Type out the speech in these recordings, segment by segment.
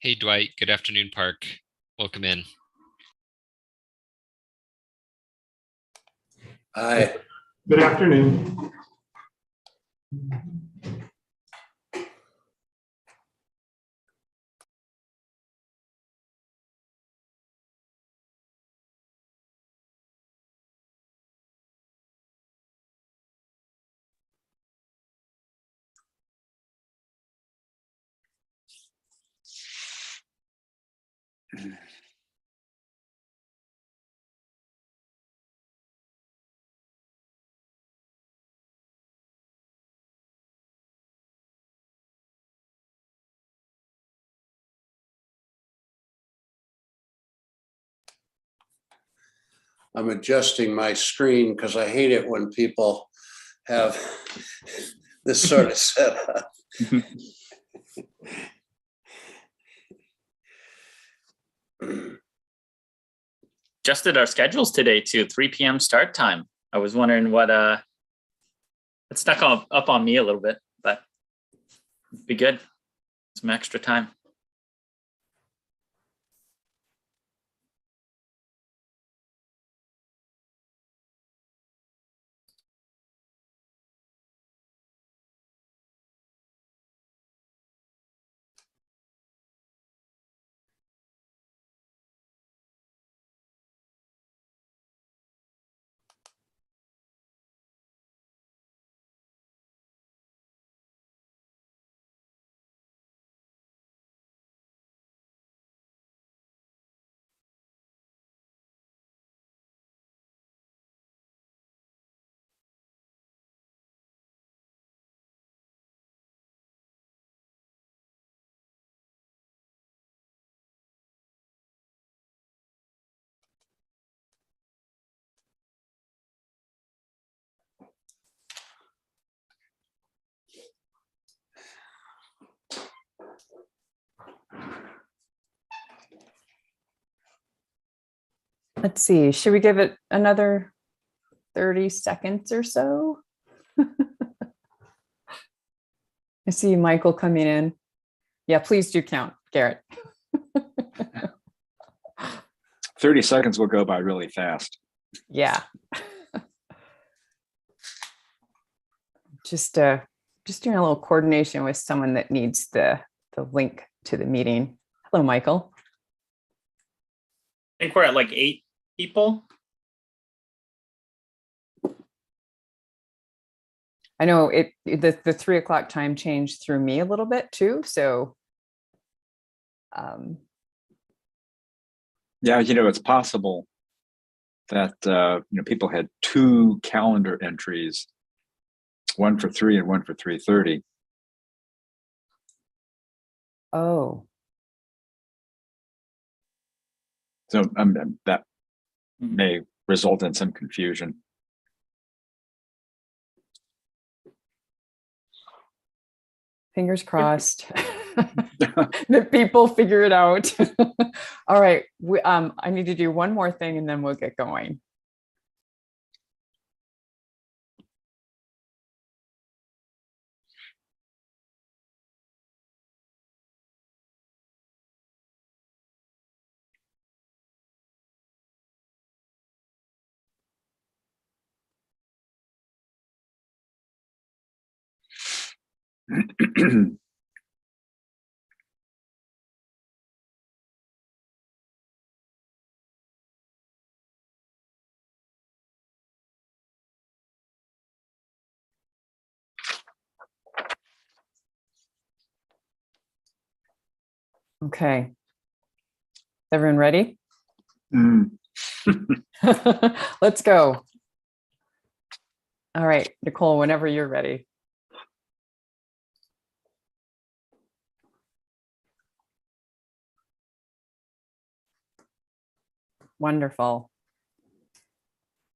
Hey, Dwight. Good afternoon, Park. Welcome in. Hi. Good afternoon. I'm adjusting my screen because I hate it when people have this sort of setup. Adjusted our schedules today to 3 p.m. start time. I was wondering what it snuck up on me a little bit, but it'd be good. Some extra time. Let's see, should we give it another 30 seconds or so? I see Michael coming in. Yeah, please do count, Garrett. 30 seconds will go by really fast. Yeah. Just doing a little coordination with someone that needs the link to the meeting. Hello, Michael. I think we're at like 8 people. I know the 3 o'clock time change threw me a little bit too. So Yeah, it's possible that people had 2 calendar entries, one for 3 and one for 3:30. oh, So that may result in some confusion. fingers crossed that people figure it out. All right, I need to do one more thing and then we'll get going. Okay. Everyone ready? Let's go. All right, Nicole, whenever you're ready. Wonderful.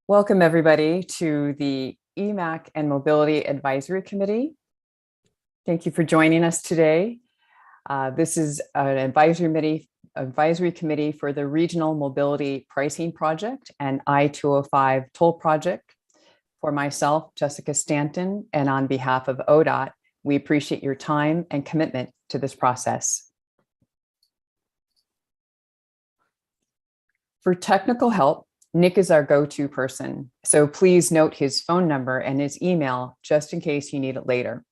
Welcome everybody to the Emac and Mobility Advisory Committee. Thank you for joining us today. This is an advisory committee for the Regional Mobility Pricing Project and I-205 Toll Project. For myself, Jessica Stanton, and on behalf of ODOT, we appreciate your time and commitment to this process. For technical help, Nick is our go-to person, so please note his phone number and his email just in case you need it later.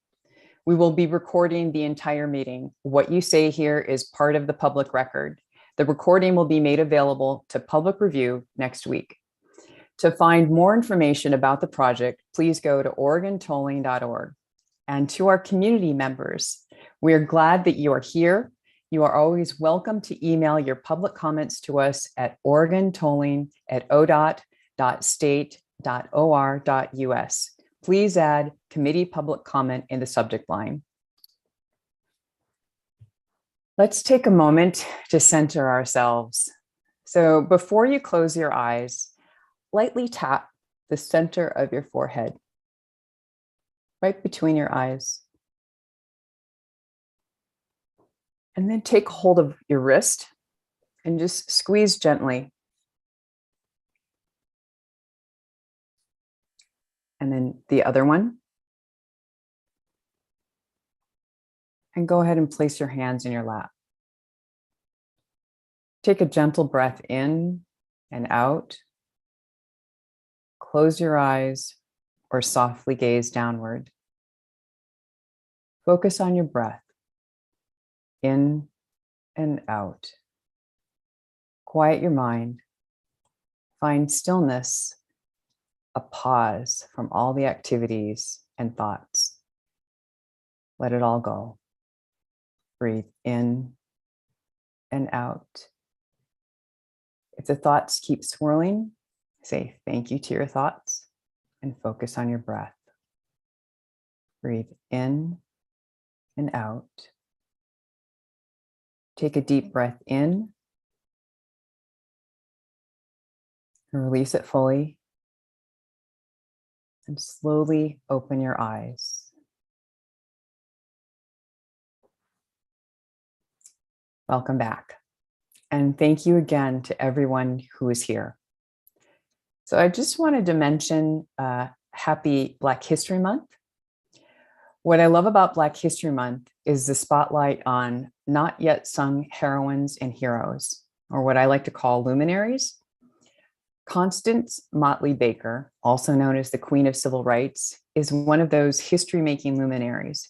We will be recording the entire meeting. What you say here is part of the public record. The recording will be made available to public review next week. To find more information about the project, please go to OregonTolling.org. And to our community members, we are glad that you are here. You are always welcome to email your public comments to us at OregonTolling@odot.state.or.us. Please add committee public comment in the subject line. Let's take a moment to center ourselves. So before you close your eyes, lightly tap the center of your forehead, right between your eyes. And then take hold of your wrist and just squeeze gently. And then the other one. And go ahead and place your hands in your lap. Take a gentle breath in and out. Close your eyes or softly gaze downward. Focus on your breath, in and out. Quiet your mind. Find stillness, a pause from all the activities and thoughts. Let it all go. Breathe in and out. If the thoughts keep swirling, say thank you to your thoughts and focus on your breath. Breathe in and out. Take a deep breath in and release it fully. And slowly open your eyes. Welcome back. And thank you again to everyone who is here. So I just wanted to mention happy Black History Month. What I love about Black History Month is the spotlight on not yet sung heroines and heroes, or what I like to call luminaries. Constance Motley Baker, also known as the Queen of Civil Rights, is one of those history-making luminaries.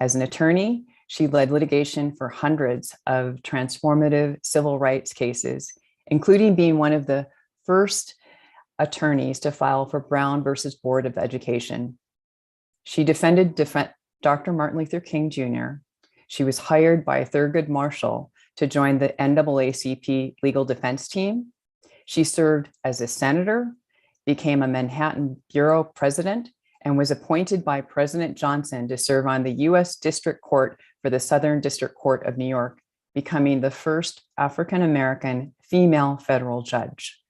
As an attorney, she led litigation for hundreds of transformative civil rights cases, including being one of the first attorneys to file for Brown versus Board of Education. She defended Dr. Martin Luther King Jr. She was hired by Thurgood Marshall to join the NAACP legal defense team. She served as a senator, became a Manhattan Bureau president, and was appointed by President Johnson to serve on the U.S. District Court for the Southern District Court of New York, becoming the first African-American female federal judge.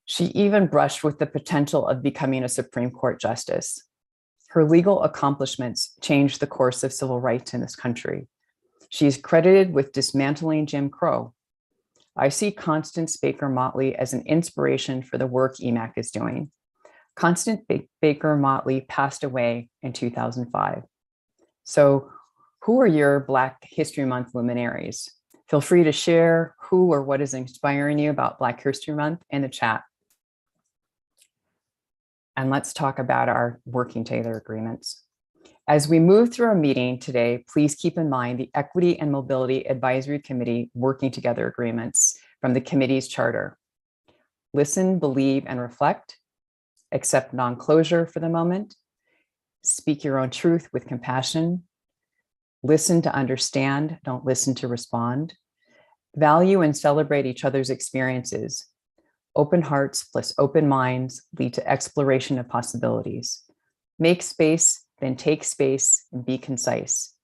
She even brushed with the potential of becoming a Supreme Court justice. Her legal accomplishments changed the course of civil rights in this country. She is credited with dismantling Jim Crow. I see Constance Baker Motley as an inspiration for the work Emac is doing. Constance Baker Motley passed away in 2005. So who are your Black History Month luminaries? Feel free to share who or what is inspiring you about Black History Month in the chat. And let's talk about our working together agreements. As we move through our meeting today, please keep in mind the Equity and Mobility Advisory Committee working together agreements from the committee's charter. Listen, believe, and reflect. Accept non-closure for the moment. Speak your own truth with compassion. Listen to understand, don't listen to respond. Value and celebrate each other's experiences. Open hearts plus open minds lead to exploration of possibilities. Make space, then take space and be concise.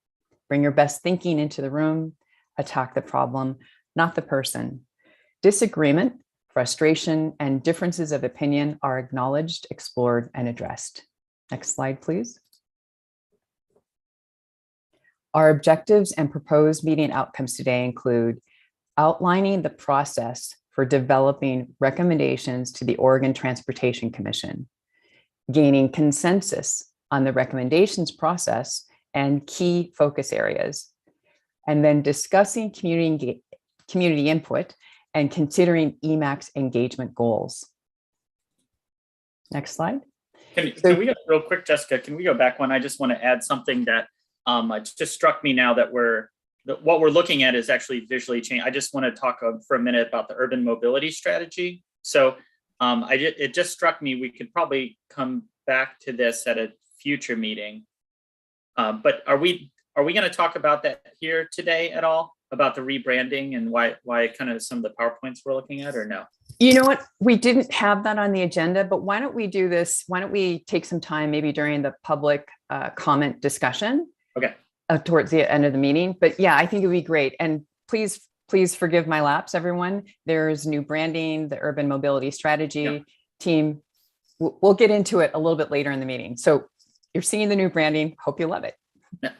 Bring your best thinking into the room. Attack the problem, not the person. Disagreement, frustration, and differences of opinion are acknowledged, explored, and addressed. Next slide, please. Our objectives and proposed meeting outcomes today include outlining the process for developing recommendations to the Oregon Transportation Commission, gaining consensus on the recommendations process and key focus areas, and then discussing community input and considering Emac's engagement goals. Next slide. Can we go real quick, Jessica? Can we go back one? I just want to add something that it just struck me now that what we're looking at is actually visually changed. I just want to talk for a minute about the urban mobility strategy. So it just struck me we could probably come back to this at a future meeting. But are we going to talk about that here today at all, about the rebranding and why kind of some of the PowerPoints we're looking at, or no? You know what? We didn't have that on the agenda, but why don't we do this? Why don't we take some time maybe during the public comment discussion? Okay. Towards the end of the meeting. But yeah, I think it would be great. And please forgive my lapse, everyone. There's new branding, the urban mobility strategy team. We'll get into it a little bit later in the meeting. So you're seeing the new branding. Hope you love it. Yeah.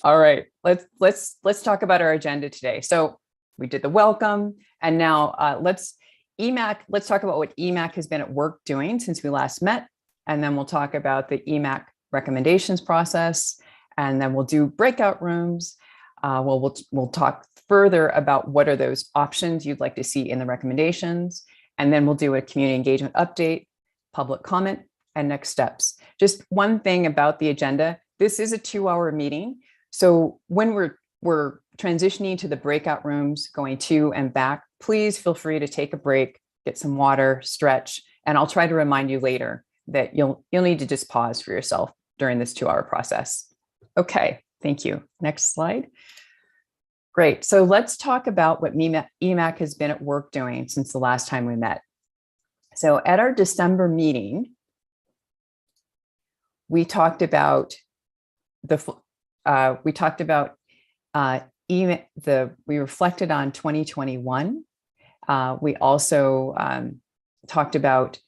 All right, let's talk about our agenda today. So we did the welcome, and now let's talk about what Emac has been at work doing since we last met, and then we'll talk about the Emac recommendations process, and then we'll do breakout rooms. We'll talk further about what are those options you'd like to see in the recommendations, and then we'll do a community engagement update, public comment, and next steps. Just one thing about the agenda: this is a 2-hour meeting. So when we're transitioning to the breakout rooms, going to and back, please feel free to take a break, get some water, stretch, and I'll try to remind you later that you'll need to just pause for yourself during this 2-hour process. Okay, thank you. Next slide. Great. So let's talk about what Emac has been at work doing since the last time we met. So at our December meeting, we talked about we reflected on 2021. We also talked about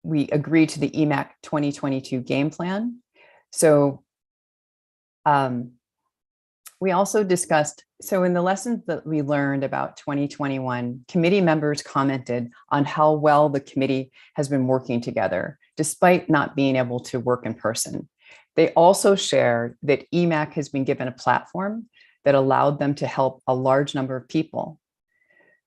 we agreed to the Emac 2022 game plan. So we also discussed, so in the lessons that we learned about 2021, committee members commented on how well the committee has been working together, despite not being able to work in person. They also shared that Emac has been given a platform that allowed them to help a large number of people.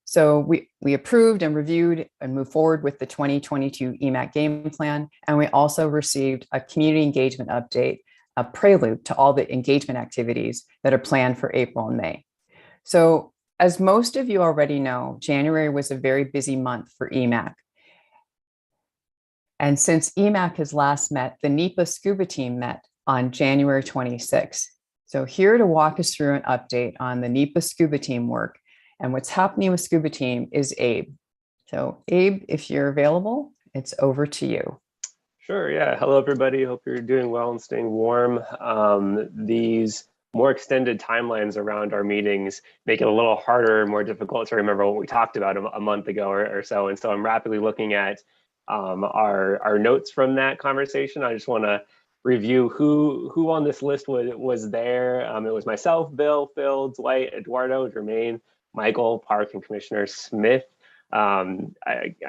So we approved and reviewed and moved forward with the 2022 Emac game plan. And we also received a community engagement update, a prelude to all the engagement activities that are planned for April and May. So as most of you already know, January was a very busy month for Emac. And since Emac has last met, the NEPA Scuba team met on January 26th. So here to walk us through an update on the NEPA Scuba team work and what's happening with Scuba team is Abe. So Abe, if you're available, it's over to you. Sure, yeah. Hello, everybody. Hope you're doing well and staying warm. These more extended timelines around our meetings make it a little harder and more difficult to remember what we talked about a month ago or so. And so I'm rapidly looking at our notes from that conversation. I just want to review who on this list was there. It was myself, Bill, Phil, Dwight, Eduardo, Jermaine, Michael, Park, and Commissioner Smith. I'm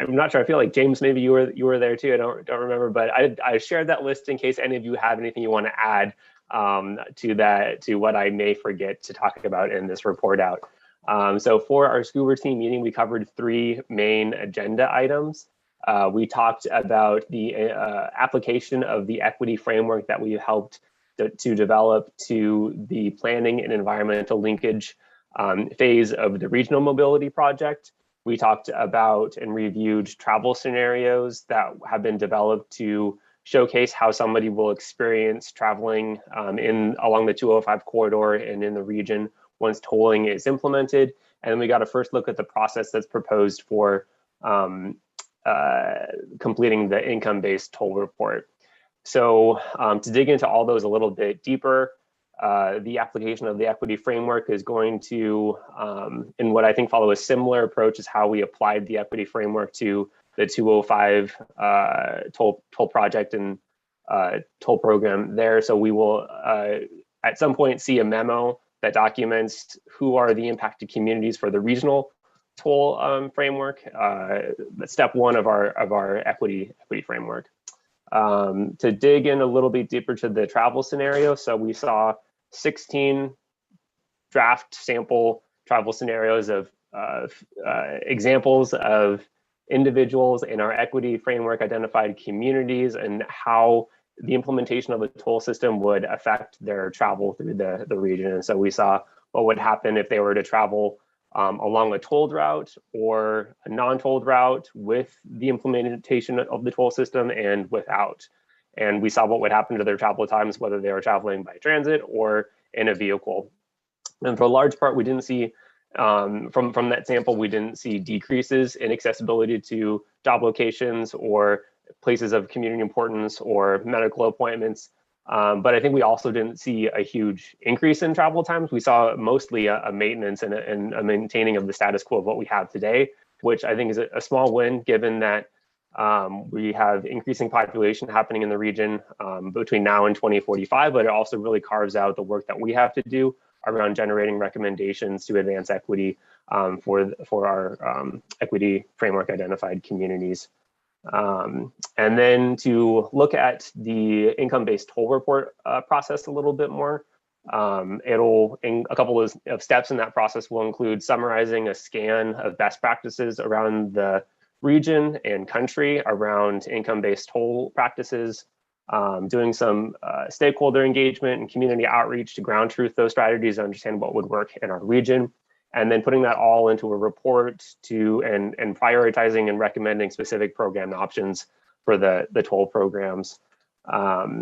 not sure. I feel like James, maybe you were there too. I don't remember, but I shared that list in case any of you have anything you want to add to what I may forget to talk about in this report out. So for our scuba team meeting, we covered 3 main agenda items. We talked about the application of the equity framework that we helped to develop to the planning and environmental linkage phase of the regional mobility project. We talked about and reviewed travel scenarios that have been developed to showcase how somebody will experience traveling along the 205 corridor and in the region once tolling is implemented. And then we got a first look at the process that's proposed for completing the income-based toll report. So to dig into all those a little bit deeper, the application of the equity framework is going to, in what I think follow a similar approach is how we applied the equity framework to the 205 toll project and toll program there. So we will at some point see a memo that documents who are the impacted communities for the regional toll framework. Step 1 of our equity framework. To dig in a little bit deeper to the travel scenario, so we saw 16 draft sample travel scenarios of examples of individuals in our equity framework identified communities and how the implementation of a toll system would affect their travel through the region. And so we saw what would happen if they were to travel along a tolled route or a non-tolled route with the implementation of the toll system and without. And we saw what would happen to their travel times, whether they were traveling by transit or in a vehicle. And for a large part, we didn't see, from that sample, we didn't see decreases in accessibility to job locations or places of community importance or medical appointments. But I think we also didn't see a huge increase in travel times. We saw mostly a maintenance and a maintaining of the status quo of what we have today, which I think is a small win given that we have increasing population happening in the region between now and 2045, but it also really carves out the work that we have to do around generating recommendations to advance equity for our equity framework identified communities. And then to look at the income-based toll report process a little bit more, in a couple of steps in that process will include summarizing a scan of best practices around the region and country around income-based toll practices, doing some stakeholder engagement and community outreach to ground truth those strategies to understand what would work in our region, and then putting that all into a report and prioritizing and recommending specific program options for the toll programs. Yeah,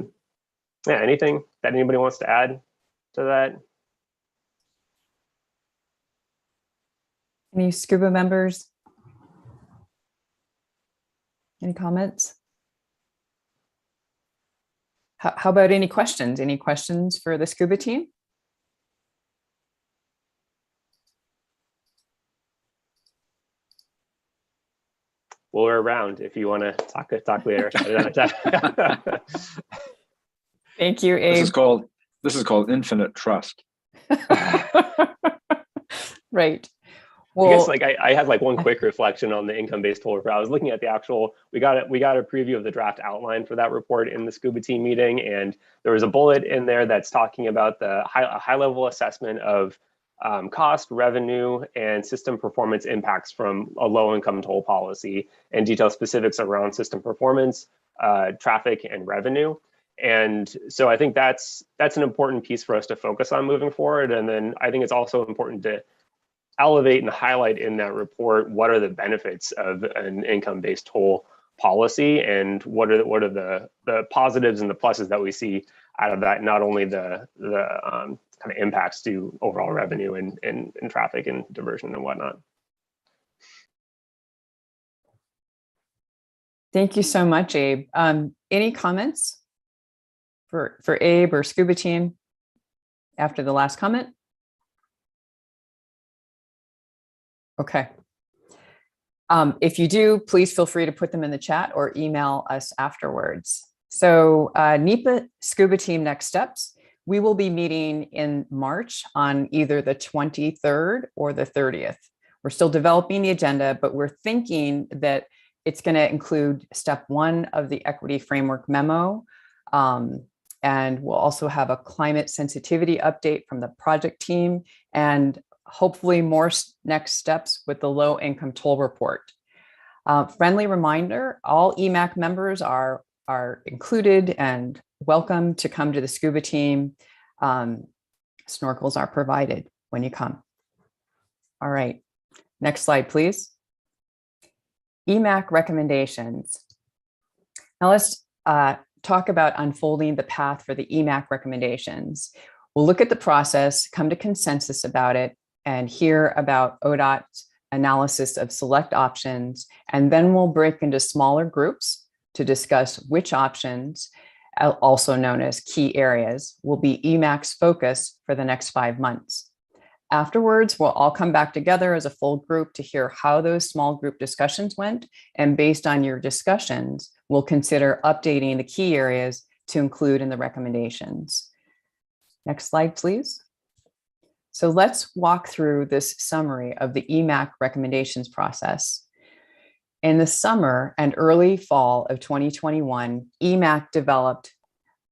anything that anybody wants to add to that? Any SCUBA members? Any comments? How about any questions? Any questions for the SCUBA team? Well, we're around if you want to talk later. Thank you, Abe. This is called infinite trust. Right. I guess I had one quick reflection on the income-based toll report. I was looking at the actual, we got a preview of the draft outline for that report in the SCUBA team meeting, and there was a bullet in there that's talking about the high-level assessment of cost, revenue, and system performance impacts from a low-income toll policy, and detail specifics around system performance, traffic, and revenue. And so I think that's an important piece for us to focus on moving forward. And then I think it's also important to elevate and highlight in that report what are the benefits of an income-based toll policy and what are the positives and the pluses that we see out of that, not only the kind of impacts to overall revenue and traffic and diversion and whatnot. Thank you so much, Abe. Any comments for Abe or SCUBA team after the last comment? Okay. If you do, please feel free to put them in the chat or email us afterwards. So NEPA SCUBA team next steps. We will be meeting in March on either the 23rd or the 30th. We're still developing the agenda, but we're thinking that it's going to include step 1 of the equity framework memo. And we'll also have a climate sensitivity update from the project team and hopefully more next steps with the low income toll report. Friendly reminder, all Emac members are included and welcome to come to the SCUBA team. Snorkels are provided when you come. All right, next slide, please. Emac recommendations. Now let's talk about unfolding the path for the Emac recommendations. We'll look at the process, come to consensus about it, and hear about ODOT's analysis of select options, and then we'll break into smaller groups to discuss which options, also known as key areas, will be Emac's focus for the next 5 months. Afterwards, we'll all come back together as a full group to hear how those small group discussions went, and based on your discussions, we'll consider updating the key areas to include in the recommendations. Next slide, please. So let's walk through this summary of the Emac recommendations process. In the summer and early fall of 2021, Emac developed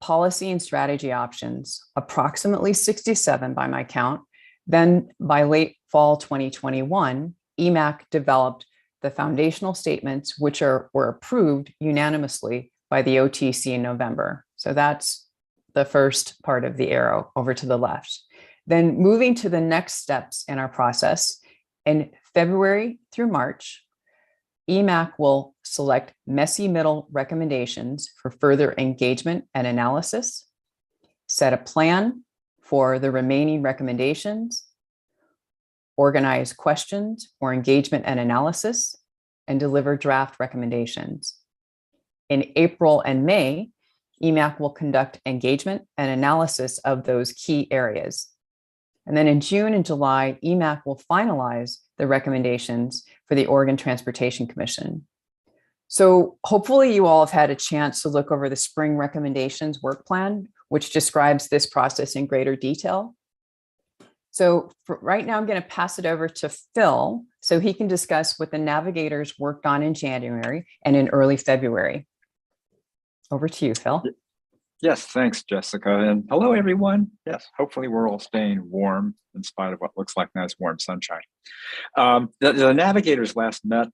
policy and strategy options, approximately 67 by my count. Then by late fall 2021, Emac developed the foundational statements, which were approved unanimously by the OTC in November. So that's the first part of the arrow over to the left. Then moving to the next steps in our process, in February through March, Emac will select messy middle recommendations for further engagement and analysis, set a plan for the remaining recommendations, organize questions for engagement and analysis, and deliver draft recommendations. In April and May, Emac will conduct engagement and analysis of those key areas. And then in June and July, Emac will finalize the recommendations for the Oregon Transportation Commission. So hopefully you all have had a chance to look over the spring recommendations work plan, which describes this process in greater detail. So for right now, I'm going to pass it over to Phil so he can discuss what the navigators worked on in January and in early February. Over to you, Phil. Yes, thanks, Jessica. And hello, everyone. Yes, hopefully we're all staying warm in spite of what looks like nice warm sunshine. The navigators last met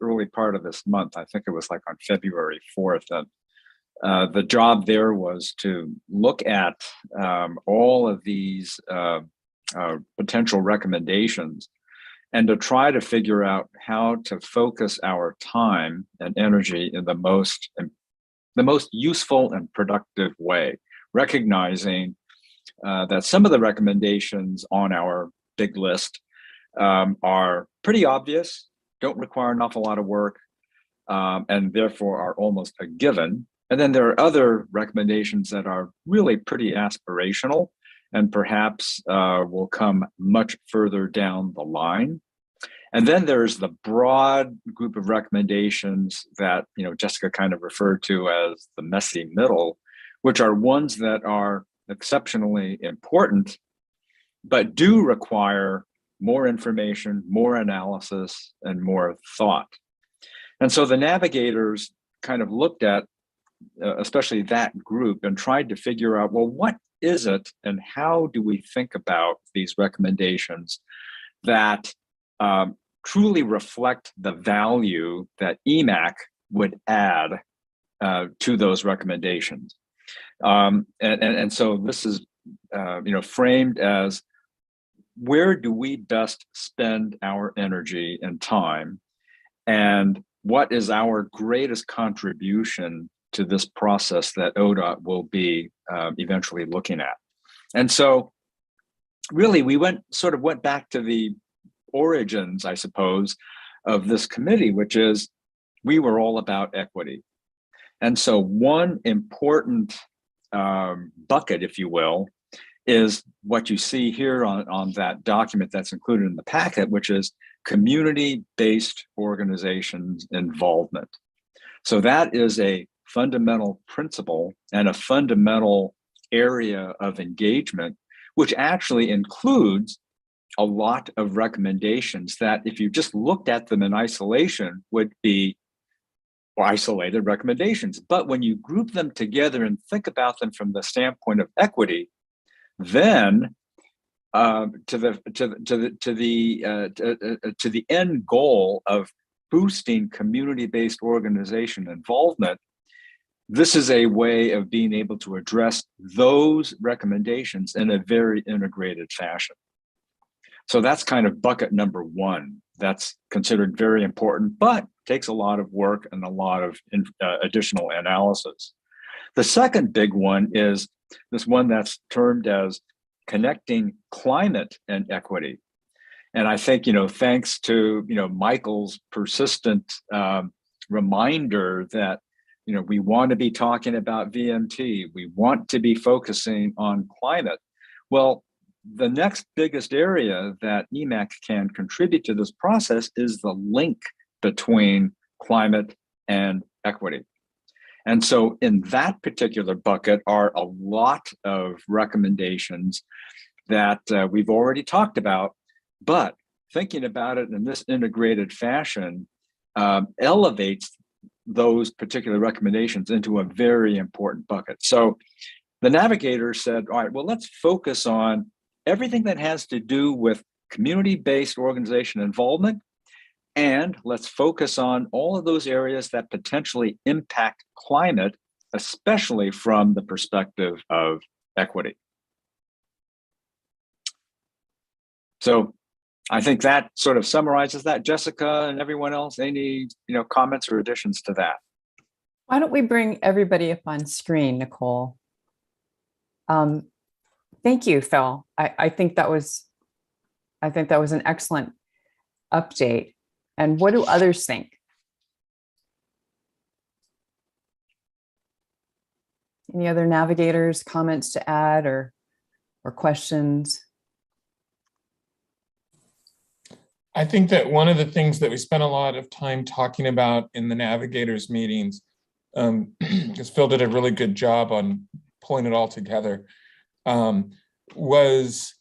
early part of this month. I think it was like on February 4th. And the job there was to look at all of these potential recommendations and to try to figure out how to focus our time and energy in the most useful and productive way, recognizing that some of the recommendations on our big list are pretty obvious, don't require an awful lot of work, and therefore are almost a given. And then there are other recommendations that are really pretty aspirational and perhaps will come much further down the line. And then there's the broad group of recommendations that, Jessica kind of referred to as the messy middle, which are ones that are exceptionally important, but do require more information, more analysis, and more thought. And so the navigators kind of looked at, especially that group, and tried to figure out, well, what is it and how do we think about these recommendations that truly reflect the value that Emac would add to those recommendations. And so this is framed as, where do we best spend our energy and time, and what is our greatest contribution to this process that ODOT will be eventually looking at. And so really we went back to the origins, I suppose, of this committee, which is we were all about equity. And so one important bucket, if you will, is what you see here on that document that's included in the packet, which is community-based organizations involvement. So that is a fundamental principle and a fundamental area of engagement, which actually includes a lot of recommendations that, if you just looked at them in isolation, would be isolated recommendations. But when you group them together and think about them from the standpoint of equity, then to the end goal of boosting community-based organization involvement, this is a way of being able to address those recommendations in a very integrated fashion. So that's kind of bucket number one. That's considered very important, but takes a lot of work and a lot of additional analysis. The second big one is this one that's termed as connecting climate and equity. And I think, thanks to, Michael's persistent reminder that, we want to be talking about VMT, we want to be focusing on climate. Well, the next biggest area that Emac can contribute to this process is the link between climate and equity. And so in that particular bucket are a lot of recommendations that we've already talked about, but thinking about it in this integrated fashion elevates those particular recommendations into a very important bucket. So the navigator said, all right, well, let's focus on everything that has to do with community-based organization involvement, and let's focus on all of those areas that potentially impact climate, especially from the perspective of equity. So I think that sort of summarizes that. Jessica and everyone else, any comments or additions to that? Why don't we bring everybody up on screen, Nicole? Thank you, Phil. I think that was an excellent update. And what do others think? Any other navigators, comments to add or questions? I think that one of the things that we spent a lot of time talking about in the navigators meetings, because Phil did a really good job on pulling it all together, was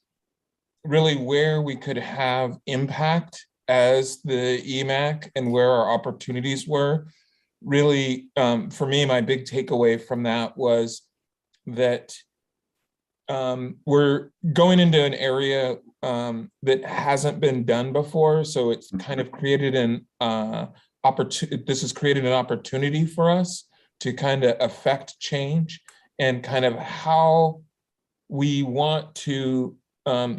really where we could have impact as the Emac and where our opportunities were. Really, for me, my big takeaway from that was that we're going into an area that hasn't been done before. So it's kind of created an opportunity. This has created an opportunity for us to kind of affect change and kind of how we want to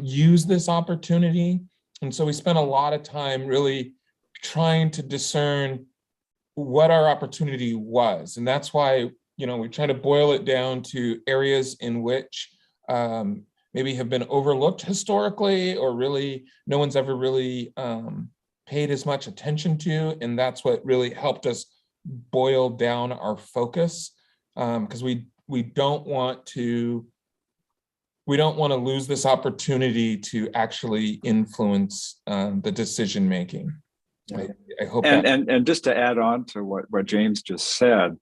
use this opportunity. And so we spent a lot of time really trying to discern what our opportunity was. And that's why, we try to boil it down to areas in which maybe have been overlooked historically, or really no one's ever really paid as much attention to. And that's what really helped us boil down our focus, because we don't want to lose this opportunity to actually influence the decision making. I hope and just to add on to what James just said,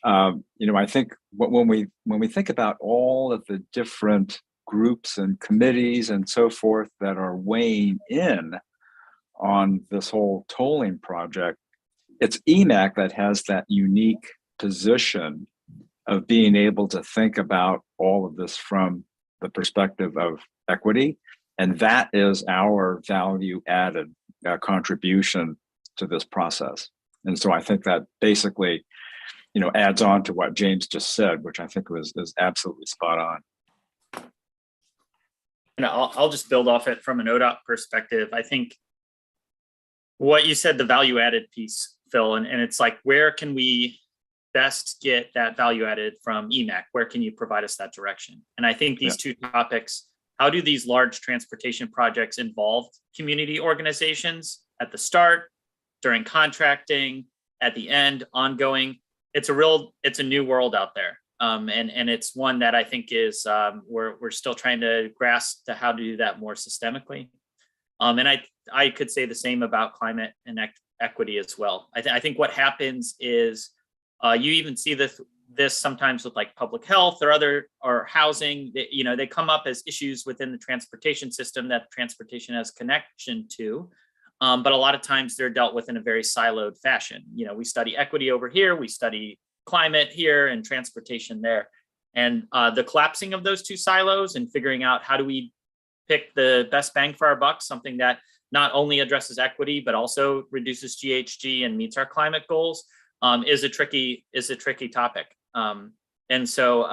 I think when we think about all of the different groups and committees and so forth that are weighing in on this whole tolling project, it's Emac that has that unique position of being able to think about all of this from the perspective of equity. And that is our value added contribution to this process. And so I think that basically, adds on to what James just said, which I think is absolutely spot on. And I'll just build off it from an ODOT perspective. I think what you said, the value added piece, Phil, and it's like, where can we best get that value added from Emac? Where can you provide us that direction? And I think these two topics, how do these large transportation projects involve community organizations at the start, during contracting, at the end, ongoing? It's a new world out there. And it's one that I think is, we're still trying to grasp to how to do that more systemically. And I could say the same about climate and equity as well. I think what happens is you even see this sometimes with like public health or housing. They come up as issues within the transportation system that transportation has connection to. But a lot of times they're dealt with in a very siloed fashion. We study equity over here, we study climate here, and transportation there. And the collapsing of those two silos and figuring out how do we pick the best bang for our buck, something that not only addresses equity, but also reduces GHG and meets our climate goals, is a tricky topic. And so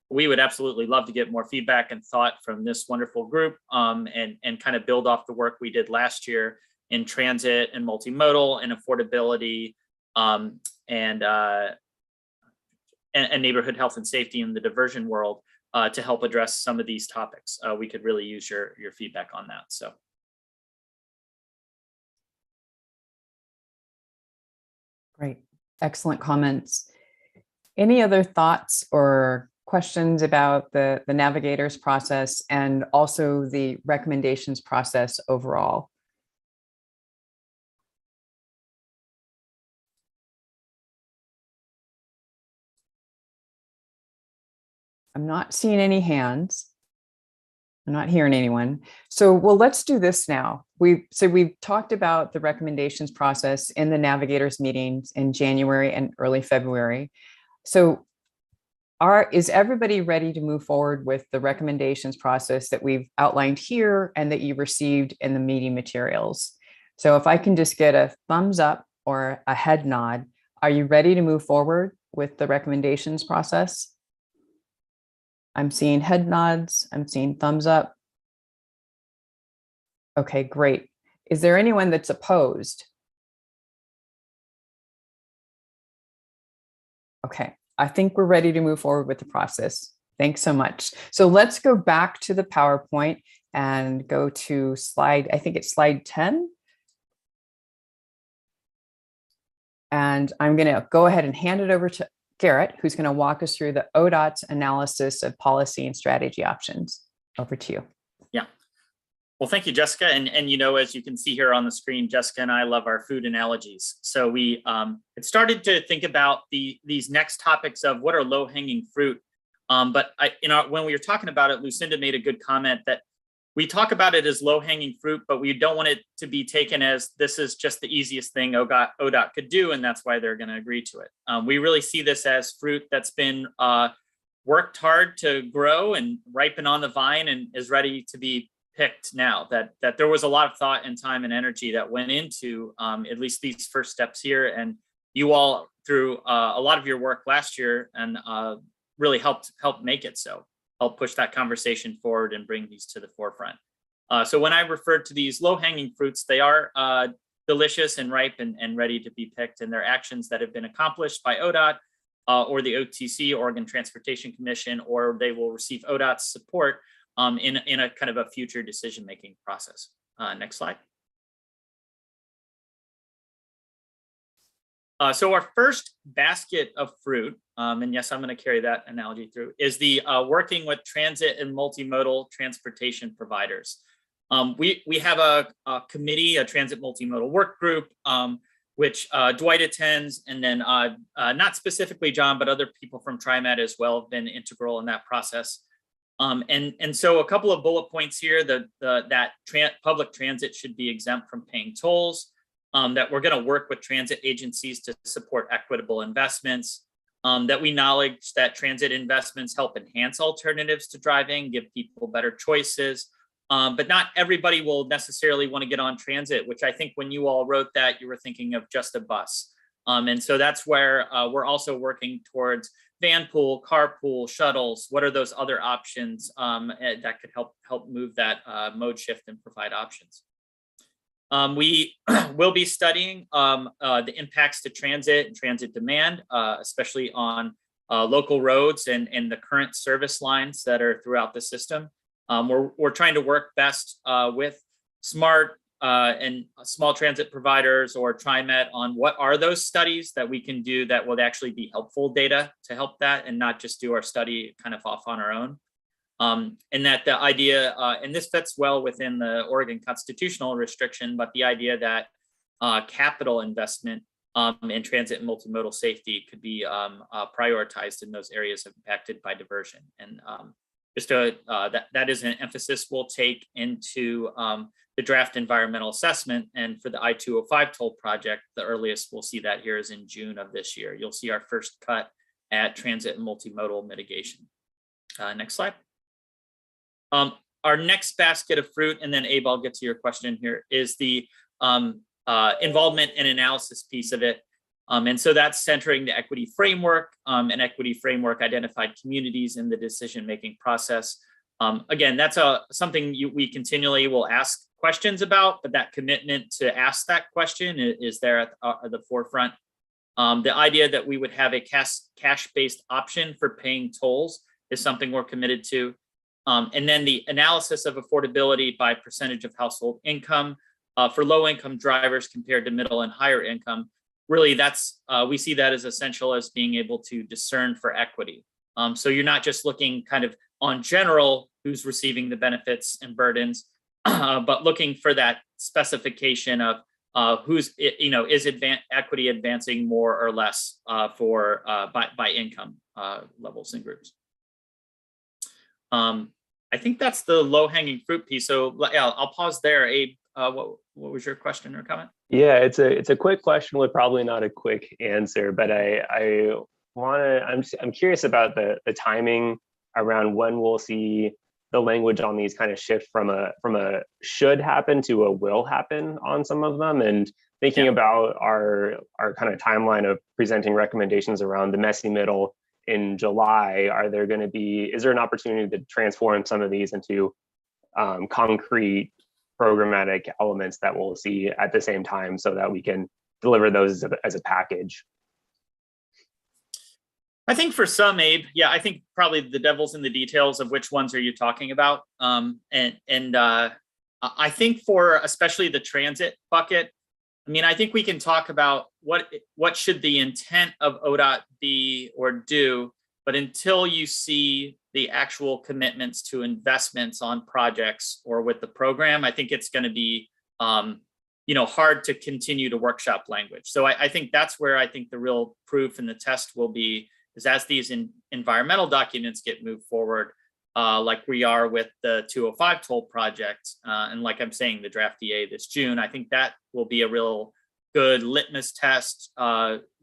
we would absolutely love to get more feedback and thought from this wonderful group, and kind of build off the work we did last year in transit and multimodal and affordability, and neighborhood health and safety in the diversion world, to help address some of these topics. We could really use your feedback on that. So. Great, excellent comments. Any other thoughts or questions about the navigators process and also the recommendations process overall? I'm not seeing any hands. I'm not hearing anyone. So, well, let's do this now. We've talked about the recommendations process in the navigators meetings in January and early February. So is everybody ready to move forward with the recommendations process that we've outlined here and that you received in the meeting materials? So if I can just get a thumbs up or a head nod, are you ready to move forward with the recommendations process? I'm seeing head nods. I'm seeing thumbs up. Okay, great. Is there anyone that's opposed? Okay, I think we're ready to move forward with the process. Thanks so much. So let's go back to the PowerPoint and go to slide, I think it's slide 10. And I'm going to go ahead and hand it over to Garrett, who's going to walk us through the ODOT's analysis of policy and strategy options. Over to you. Yeah. Well, thank you, Jessica. And you know, as you can see here on the screen, Jessica and I love our food analogies. So we had started to think about these next topics of what are low-hanging fruit. But when we were talking about it, Lucinda made a good comment that we talk about it as low-hanging fruit, but we don't want it to be taken as this is just the easiest thing ODOT could do, and that's why they're going to agree to it. We really see this as fruit that's been worked hard to grow and ripen on the vine and is ready to be picked now. That there was a lot of thought and time and energy that went into at least these first steps here, and you all through a lot of your work last year and really helped make it so. Help push that conversation forward and bring these to the forefront. So when I referred to these low-hanging fruits, they are delicious and ripe and ready to be picked, and they're actions that have been accomplished by ODOT or the OTC, Oregon Transportation Commission, or they will receive ODOT's support in a kind of a future decision-making process. Next slide. So our first basket of fruit, and yes, I'm going to carry that analogy through, is the working with transit and multimodal transportation providers. We have a committee, a transit multimodal work group, which Dwight attends, and then not specifically John, but other people from TriMet as well have been integral in that process. And so a couple of bullet points here, that public transit should be exempt from paying tolls. That we're going to work with transit agencies to support equitable investments, that we acknowledge that transit investments help enhance alternatives to driving, give people better choices, but not everybody will necessarily want to get on transit, which I think when you all wrote that, you were thinking of just a bus. And so that's where we're also working towards van pool, carpool, shuttles. What are those other options that could help move that mode shift and provide options? We will be studying the impacts to transit and transit demand, especially on local roads and the current service lines that are throughout the system. We're trying to work best with smart and small transit providers or TriMet on what are those studies that we can do that would actually be helpful data to help that, and not just do our study kind of off on our own. And that the idea, and this fits well within the Oregon constitutional restriction, but the idea that capital investment in transit and multimodal safety could be prioritized in those areas impacted by diversion. And that is an emphasis we'll take into the draft environmental assessment. And for the I-205 toll project, the earliest we'll see that here is in June of this year. You'll see our first cut at transit and multimodal mitigation. Next slide. Our next basket of fruit, and then Abe, I'll get to your question here, is the involvement and analysis piece of it. And so that's centering the equity framework, and equity framework identified communities in the decision-making process. Again, that's something we continually will ask questions about, but that commitment to ask that question is there at the forefront. The idea that we would have a cash-based option for paying tolls is something we're committed to. And then the analysis of affordability by percentage of household income for low-income drivers compared to middle and higher income. Really, we see that as essential as being able to discern for equity. So you're not just looking kind of on general who's receiving the benefits and burdens, but looking for that specification of who's, is equity advancing more or less by income levels and groups. I think that's the low-hanging fruit piece. So yeah, I'll pause there. Abe, what was your question or comment? Yeah, it's a quick question with probably not a quick answer, but I I'm curious about the timing around when we'll see the language on these kind of shift from a should happen to a will happen on some of them, and thinking about our kind of timeline of presenting recommendations around the messy middle in July. Is there an opportunity to transform some of these into concrete programmatic elements that we'll see at the same time so that we can deliver those as a package? I think for some, Abe, yeah, I think probably the devil's in the details of which ones are you talking about. I think for especially the transit bucket, I mean, I think we can talk about what should the intent of ODOT be or do, but until you see the actual commitments to investments on projects or with the program, I think it's going to be hard to continue to workshop language. So I think that's where I think the real proof and the test will be, is as these environmental documents get moved forward, like we are with the 205 toll project, and like I'm saying, the draft EA this June, I think that will be a real good litmus test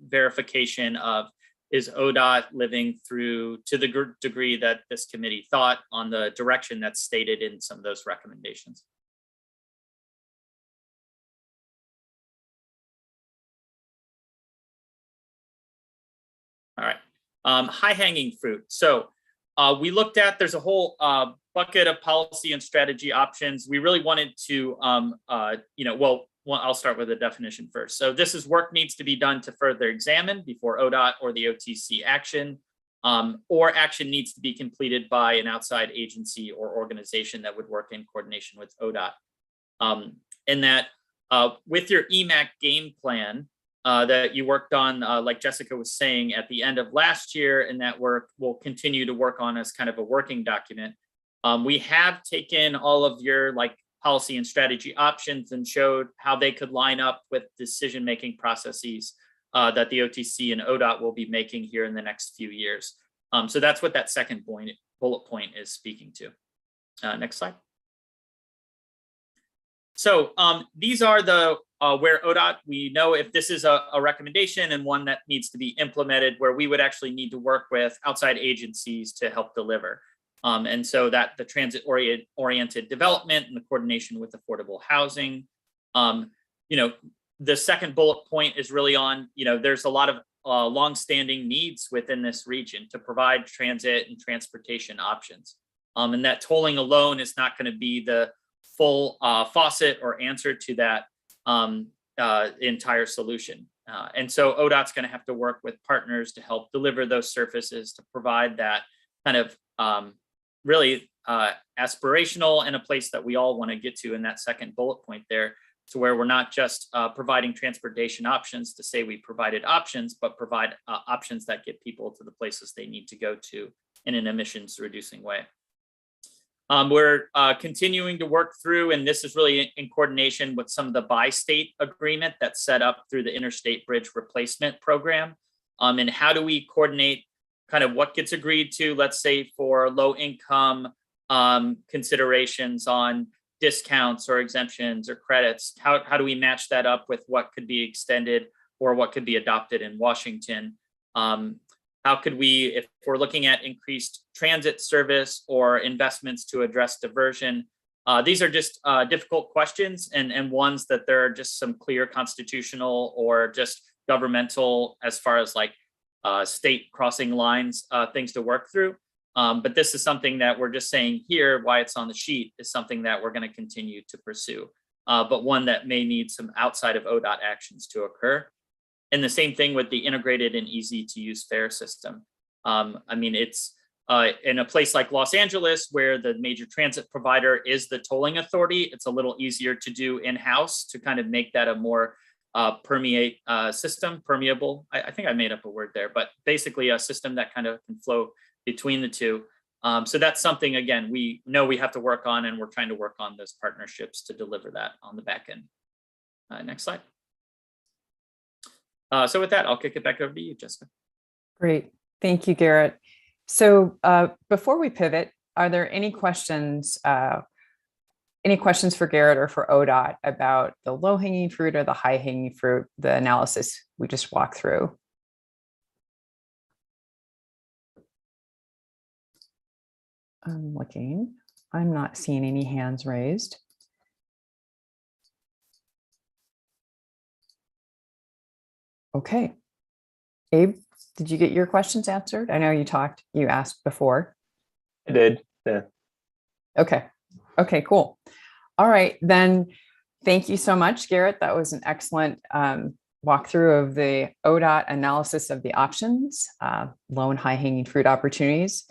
verification of, is ODOT living through to the degree that this committee thought on the direction that's stated in some of those recommendations. All right. High-hanging fruit. So we looked at, there's a whole bucket of policy and strategy options. We really wanted to, I'll start with the definition first. So this is work needs to be done to further examine before ODOT or the OTC action, or action needs to be completed by an outside agency or organization that would work in coordination with ODOT. And that with your Emac game plan, that you worked on, like Jessica was saying, at the end of last year, and that work will continue to work on as kind of a working document. We have taken all of your policy and strategy options and showed how they could line up with decision-making processes that the OTC and ODOT will be making here in the next few years. So that's what that second bullet point is speaking to. Next slide. So these are the where ODOT, we know if this is a recommendation and one that needs to be implemented, where we would actually need to work with outside agencies to help deliver. And so that the transit oriented development and the coordination with affordable housing. The second bullet point is really on, there's a lot of longstanding needs within this region to provide transit and transportation options. And that tolling alone is not going to be the full faucet or answer to that entire solution. And so ODOT's going to have to work with partners to help deliver those services to provide that kind of really aspirational and a place that we all want to get to in that second bullet point there, to where we're not just providing transportation options to say we provided options, but provide options that get people to the places they need to go to in an emissions reducing way. We're continuing to work through, and this is really in coordination with some of the bi-state agreement that's set up through the Interstate Bridge Replacement Program. And how do we coordinate kind of what gets agreed to, let's say for low income considerations on discounts or exemptions or credits? How do we match that up with what could be extended or what could be adopted in Washington? How could we, if we're looking at increased transit service or investments to address diversion, these are just difficult questions and ones that there are just some clear constitutional or just governmental, as far as state crossing lines, things to work through. But this is something that we're just saying here, why it's on the sheet is something that we're going to continue to pursue, but one that may need some outside of ODOT actions to occur. And the same thing with the integrated and easy to use fare system. I mean, it's in a place like Los Angeles, where the major transit provider is the tolling authority, it's a little easier to do in-house to kind of make that a more permeable. I think I made up a word there, but basically a system that kind of can flow between the two. So that's something, again, we know we have to work on, and we're trying to work on those partnerships to deliver that on the back end. Next slide. So with that, I'll kick it back over to you, Jessica. Great. Thank you, Garrett. So before we pivot, are there any questions for Garrett or for ODOT about the low-hanging fruit or the high-hanging fruit, the analysis we just walked through? I'm looking. I'm not seeing any hands raised. Okay. Abe, did you get your questions answered? I know you asked before. I did. Yeah. Okay. Okay, cool. All right, then. Thank you so much, Garrett. That was an excellent walkthrough of the ODOT analysis of the options, low and high hanging fruit opportunities.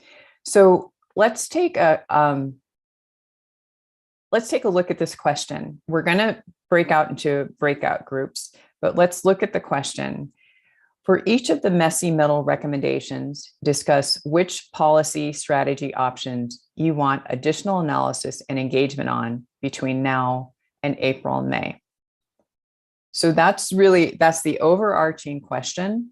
So let's take a look at this question. We're going to break out into breakout groups, but let's look at the question. For each of the messy middle recommendations, discuss which policy strategy options you want additional analysis and engagement on between now and April and May. So that's the overarching question.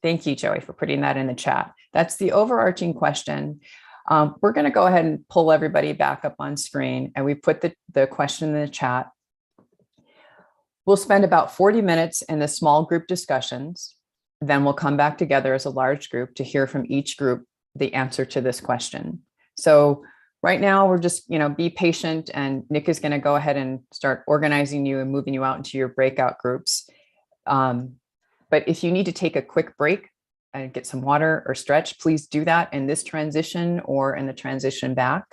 Thank you, Joey, for putting that in the chat. That's the overarching question. We're going to go ahead and pull everybody back up on screen, and we put the question in the chat. We'll spend about 40 minutes in the small group discussions. Then we'll come back together as a large group to hear from each group the answer to this question. So right now, we're just, be patient, and Nick is going to go ahead and start organizing you and moving you out into your breakout groups. But if you need to take a quick break and get some water or stretch, please do that in this transition or in the transition back.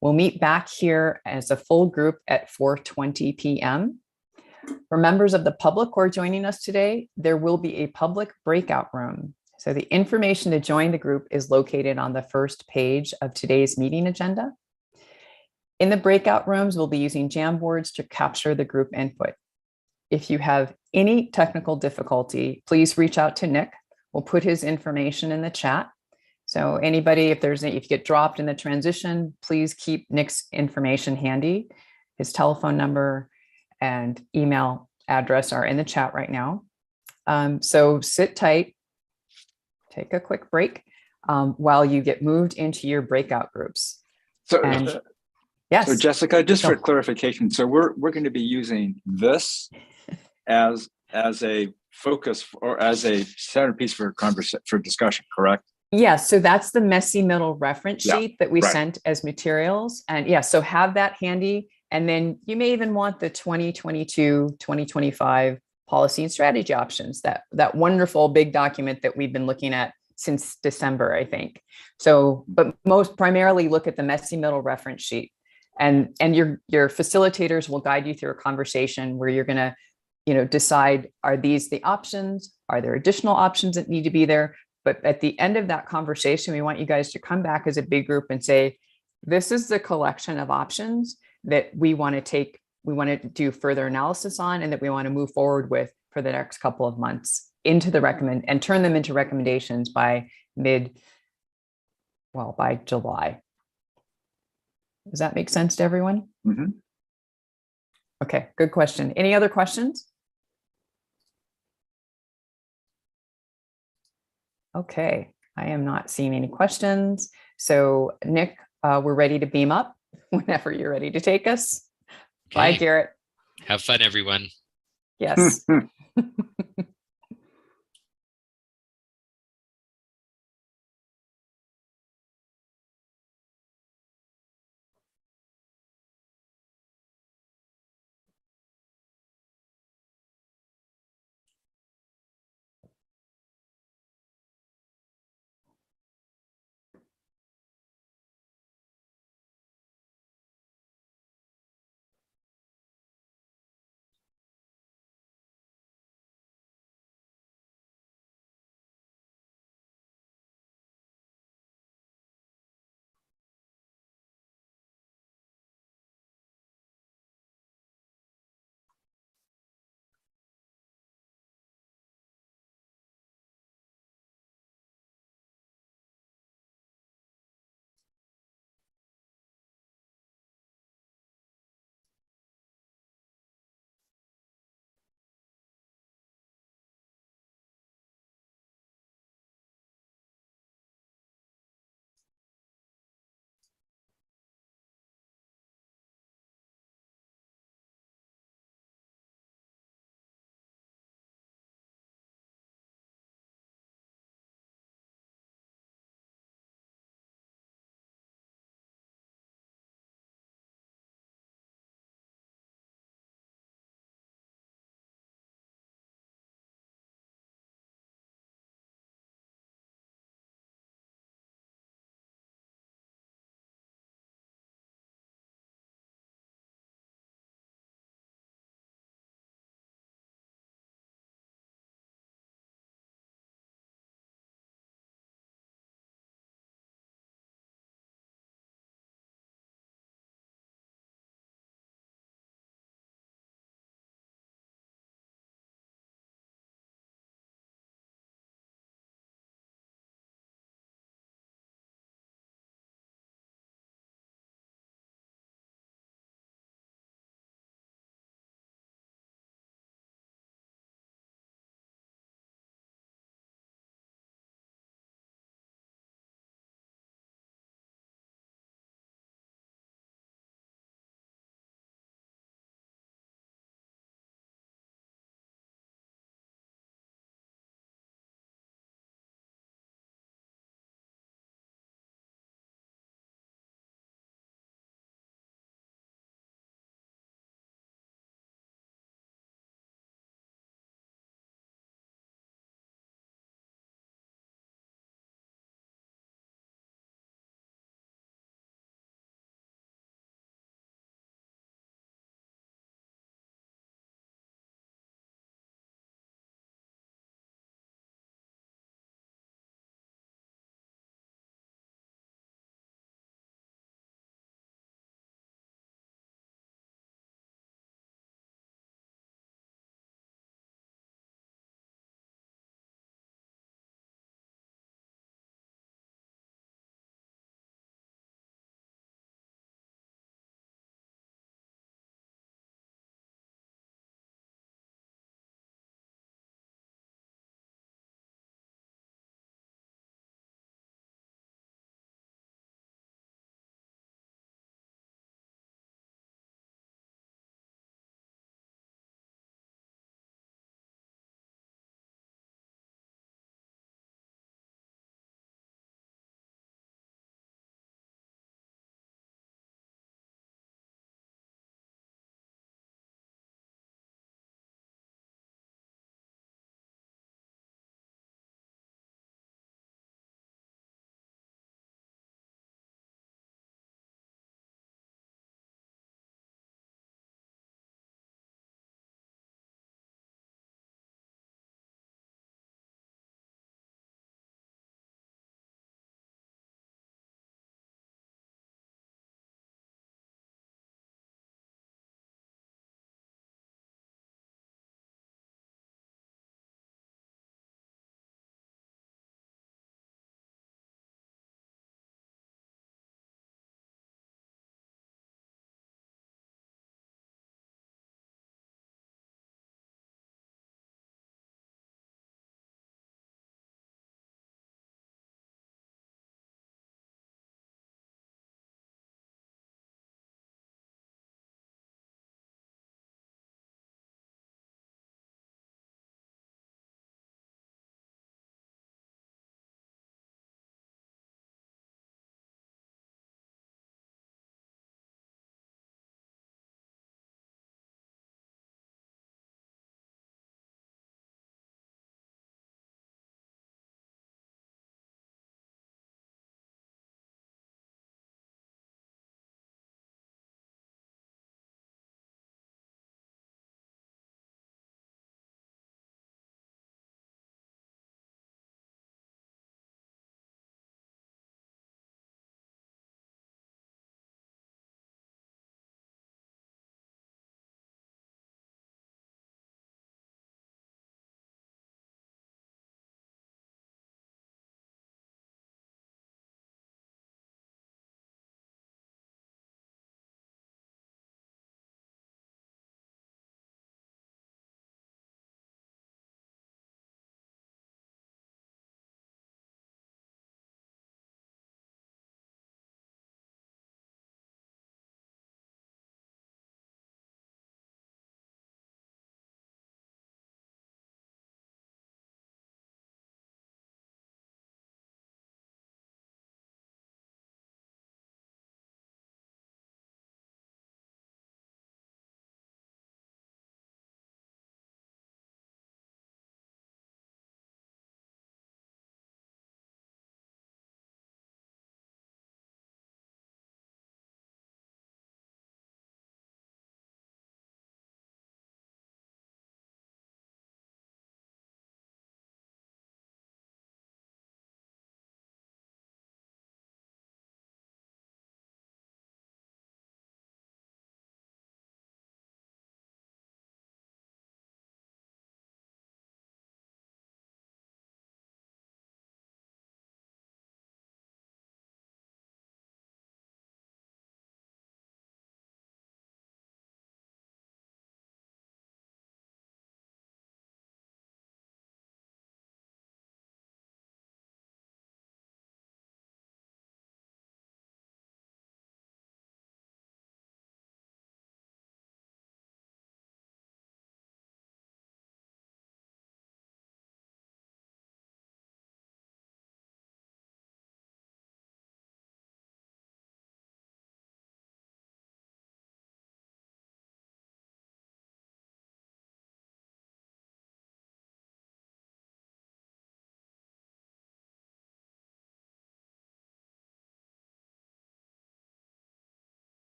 We'll meet back here as a full group at 4:20 p.m. For members of the public who are joining us today, there will be a public breakout room. So the information to join the group is located on the first page of today's meeting agenda. In the breakout rooms, we'll be using Jamboards to capture the group input. If you have any technical difficulty, please reach out to Nick. We'll put his information in the chat. So anybody, if you get dropped in the transition, please keep Nick's information handy. His telephone number and email address are in the chat right now. So sit tight, take a quick break while you get moved into your breakout groups. Yes. So Jessica, just for clarification, so we're going to be using this as a focus or as a centerpiece for discussion, correct? Yes, so that's the messy middle reference sheet that we sent as materials. And so have that handy. And then you may even want the 2022, 2025 policy and strategy options, that wonderful big document that we've been looking at since December, I think. So, but most primarily look at the messy middle reference sheet. And your facilitators will guide you through a conversation where you're going to, decide, are these the options? Are there additional options that need to be there? But at the end of that conversation, we want you guys to come back as a big group and say, this is the collection of options that we want to do further analysis on and that we want to move forward with for the next couple of months and turn them into recommendations by July. Does that make sense to everyone? Mm-hmm. Okay, good question. Any other questions? Okay, I am not seeing any questions. So Nick, we're ready to beam up whenever you're ready to take us. Okay. Bye, Garrett. Have fun, everyone. Yes.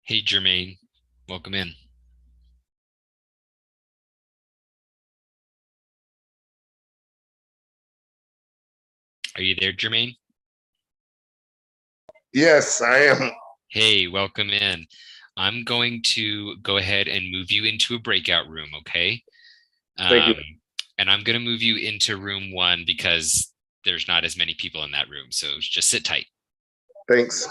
Hey, Jermaine. Welcome in. Are you there, Jermaine? Yes, I am. Hey, welcome in. I'm going to go ahead and move you into a breakout room, okay? Thank you. And I'm going to move you into room 1 because there's not as many people in that room. So just sit tight. Thanks.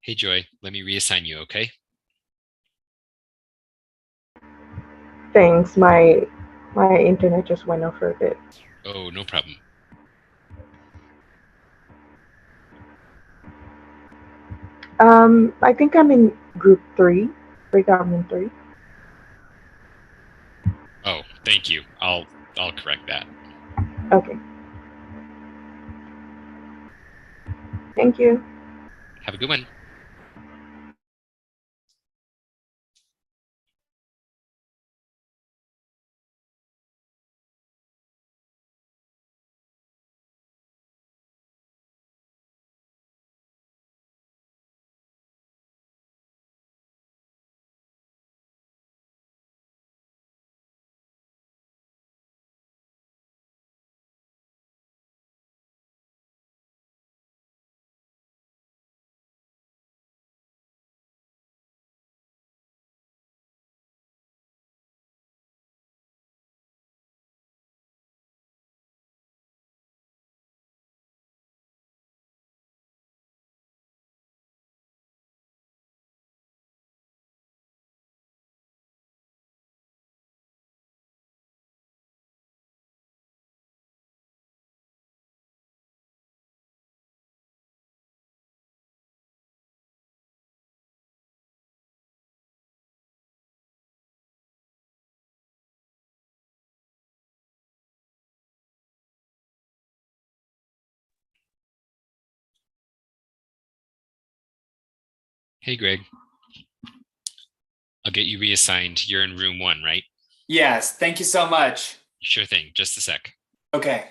Hey, Joy, let me reassign you, okay? Thanks. My internet just went off for a bit. Oh, no problem. I think I'm in group 3, breakout room 3. Oh, thank you. I'll correct that. Okay. Thank you. Have a good one. Hey, Greg. I'll get you reassigned. You're in room 1, right? Yes, thank you so much. Sure thing. Just a sec. Okay.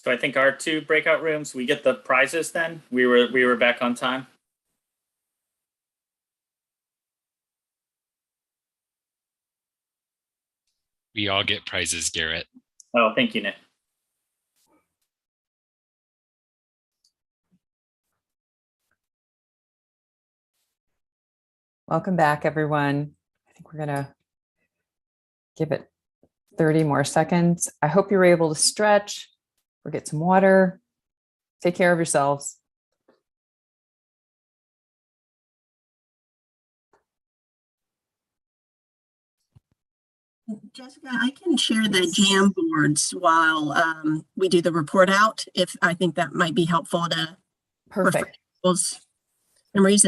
So I think our 2 breakout rooms, we get the prizes then. We were back on time. We all get prizes, Garrett. Oh, thank you, Nick. Welcome back, everyone. I think we're gonna give it 30 more seconds. I hope you're able to stretch or get some water. Take care of yourselves. Jessica, I can share the jam boards while we do the report out, if I think that might be helpful to Perfect. memories.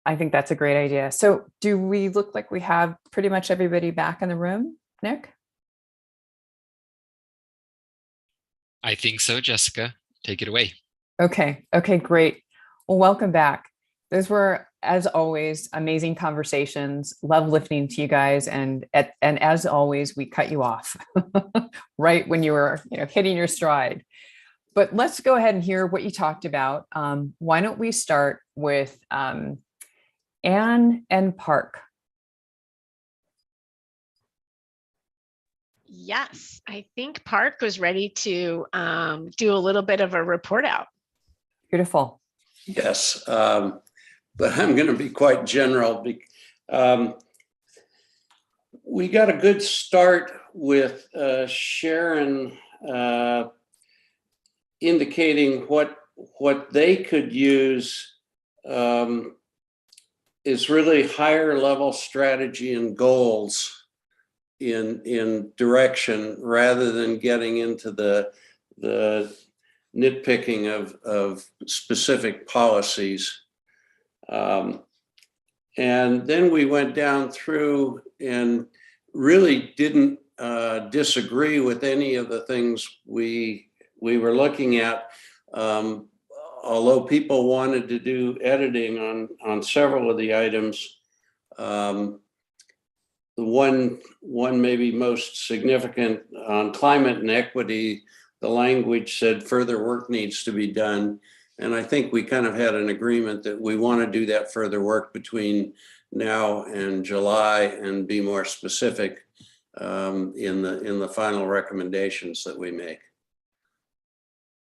I think that's a great idea. So do we look like we have pretty much everybody back in the room, Nick? I think so, Jessica. Take it away. Okay, great. Well, welcome back. Those were, as always, amazing conversations. Love listening to you guys. And as always, we cut you off right when you were hitting your stride. But let's go ahead and hear what you talked about. Why don't we start with Anne and Park? Yes, I think Park was ready to do a little bit of a report out. Beautiful. Yes, but I'm going to be quite general. We got a good start with Sharon indicating what they could use is really higher level strategy and goals in direction, rather than getting into the nitpicking of specific policies. And then we went down through and really didn't disagree with any of the things we were looking at. Although people wanted to do editing on several of the items, the one maybe most significant on climate and equity, the language said further work needs to be done. And I think we kind of had an agreement that we want to do that further work between now and July and be more specific in the final recommendations that we make.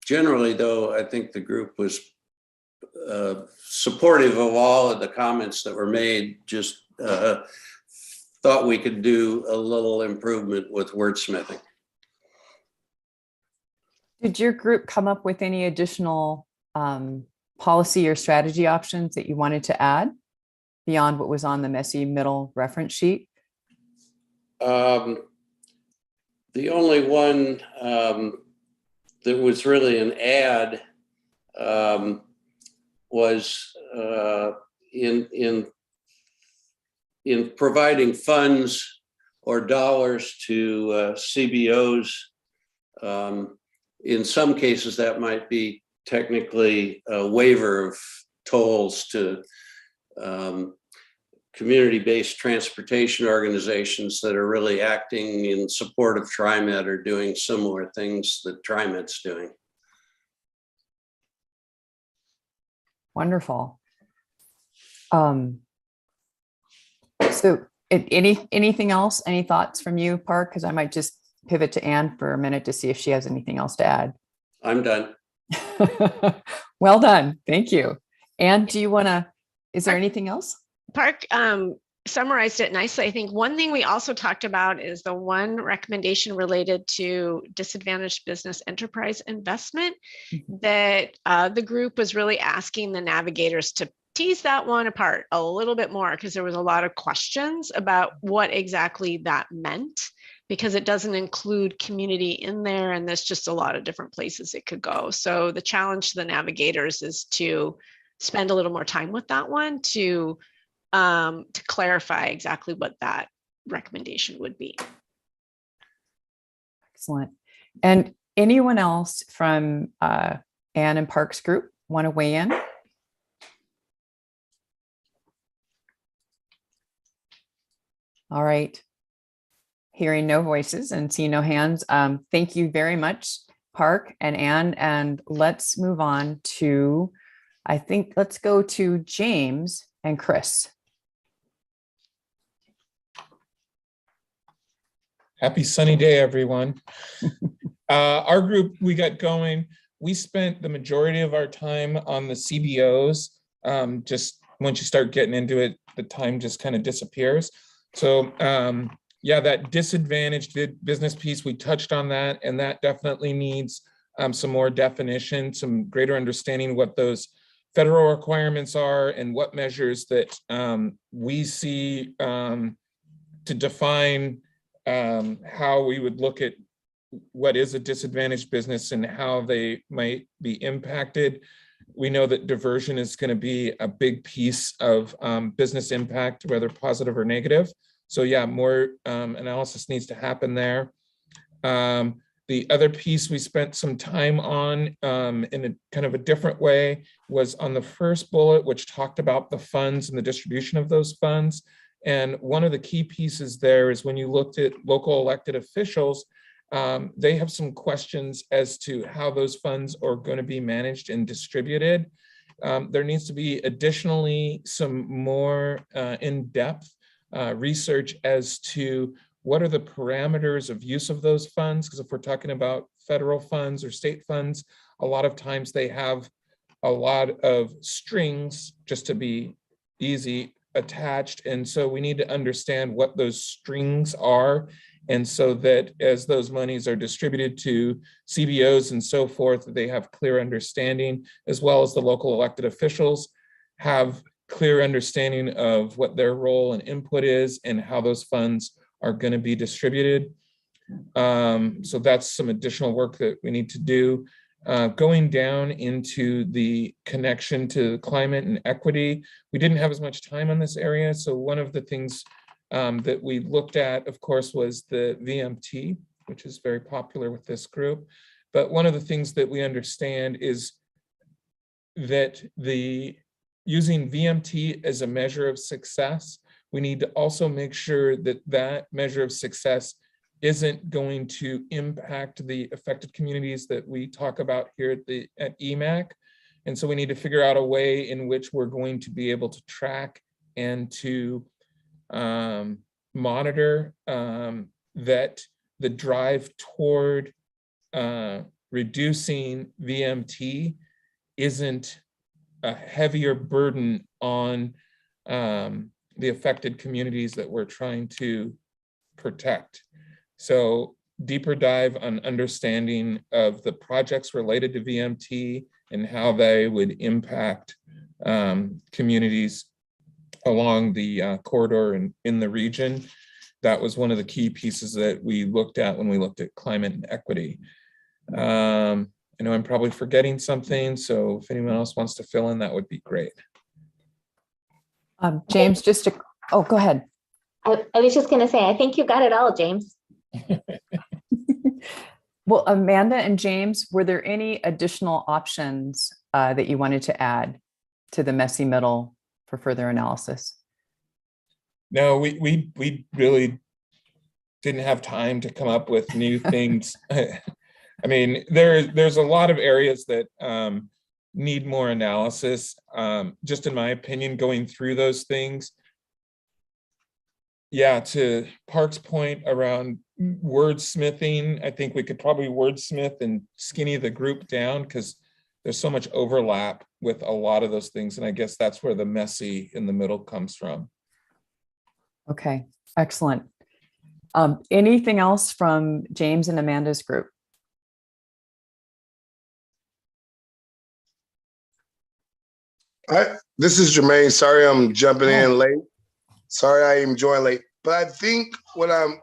Generally, though, I think the group was supportive of all of the comments that were made, just thought we could do a little improvement with wordsmithing. Did your group come up with any additional policy or strategy options that you wanted to add beyond what was on the messy middle reference sheet? The only one that was really an add was in providing funds or dollars to CBOs. In some cases, that might be technically a waiver of tolls to community-based transportation organizations that are really acting in support of TriMet or doing similar things that TriMet's doing. Wonderful. So anything else? Any thoughts from you, Park? Because I might just pivot to Anne for a minute to see if she has anything else to add. I'm done. Well done. Thank you. Anne, do you want to, is there anything else? Park summarized it nicely. I think one thing we also talked about is the one recommendation related to disadvantaged business enterprise investment, that the group was really asking the navigators to tease that one apart a little bit more, because there was a lot of questions about what exactly that meant, because it doesn't include community in there, and there's just a lot of different places it could go. So the challenge to the navigators is to spend a little more time with that one to clarify exactly what that recommendation would be. Excellent. And anyone else from Anne and Park's group want to weigh in? All right. hearing no voices and seeing no hands, thank you very much, Park and Anne. And let's move on to, I think, let's go to James and Chris. Happy sunny day, everyone. Our group, we got going. We spent the majority of our time on the CBOs. Just once you start getting into it, the time just kind of disappears. So yeah, that disadvantaged business piece, we touched on that, and that definitely needs some more definition, some greater understanding what those federal requirements are and what measures that we see to define how we would look at what is a disadvantaged business and how they might be impacted. We know that diversion is going to be a big piece of business impact, whether positive or negative. So yeah, more analysis needs to happen there. The other piece we spent some time on in a kind of a different way was on the first bullet, which talked about the funds and the distribution of those funds. And one of the key pieces there is when you looked at local elected officials, they have some questions as to how those funds are going to be managed and distributed. There needs to be additionally some more in-depth research as to what are the parameters of use of those funds, because if we're talking about federal funds or state funds, a lot of times they have a lot of strings, just to be easy, attached. And so we need to understand what those strings are. And so that as those monies are distributed to CBOs and so forth, they have clear understanding, as well as the local elected officials have clear understanding of what their role and input is and how those funds are going to be distributed. So that's some additional work that we need to do. Going down into the connection to climate and equity, we didn't have as much time on this area. So one of the things that we looked at, of course, was the VMT, which is very popular with this group. But one of the things that we understand is that using VMT as a measure of success, we need to also make sure that that measure of success isn't going to impact the affected communities that we talk about here at Emac. And so we need to figure out a way in which we're going to be able to track and to monitor that the drive toward reducing VMT isn't a heavier burden on the affected communities that we're trying to protect. So deeper dive on understanding of the projects related to VMT and how they would impact communities along the corridor and in the region. That was one of the key pieces that we looked at when we looked at climate and equity. I know I'm probably forgetting something, so if anyone else wants to fill in, that would be great. James, oh, go ahead. I was just going to say, I think you got it all, James. Well, Amanda and James, were there any additional options that you wanted to add to the messy middle for further analysis? No, we really didn't have time to come up with new things. I mean, there's a lot of areas that need more analysis. Just in my opinion, going through those things. Yeah, to Park's point around wordsmithing, I think we could probably wordsmith and skinny the group down because there's so much overlap with a lot of those things. And I guess that's where the messy in the middle comes from. Okay, excellent. Anything else from James and Amanda's group? This is Jermaine. Sorry I'm jumping in late. Sorry I am joining late. But I think what I'm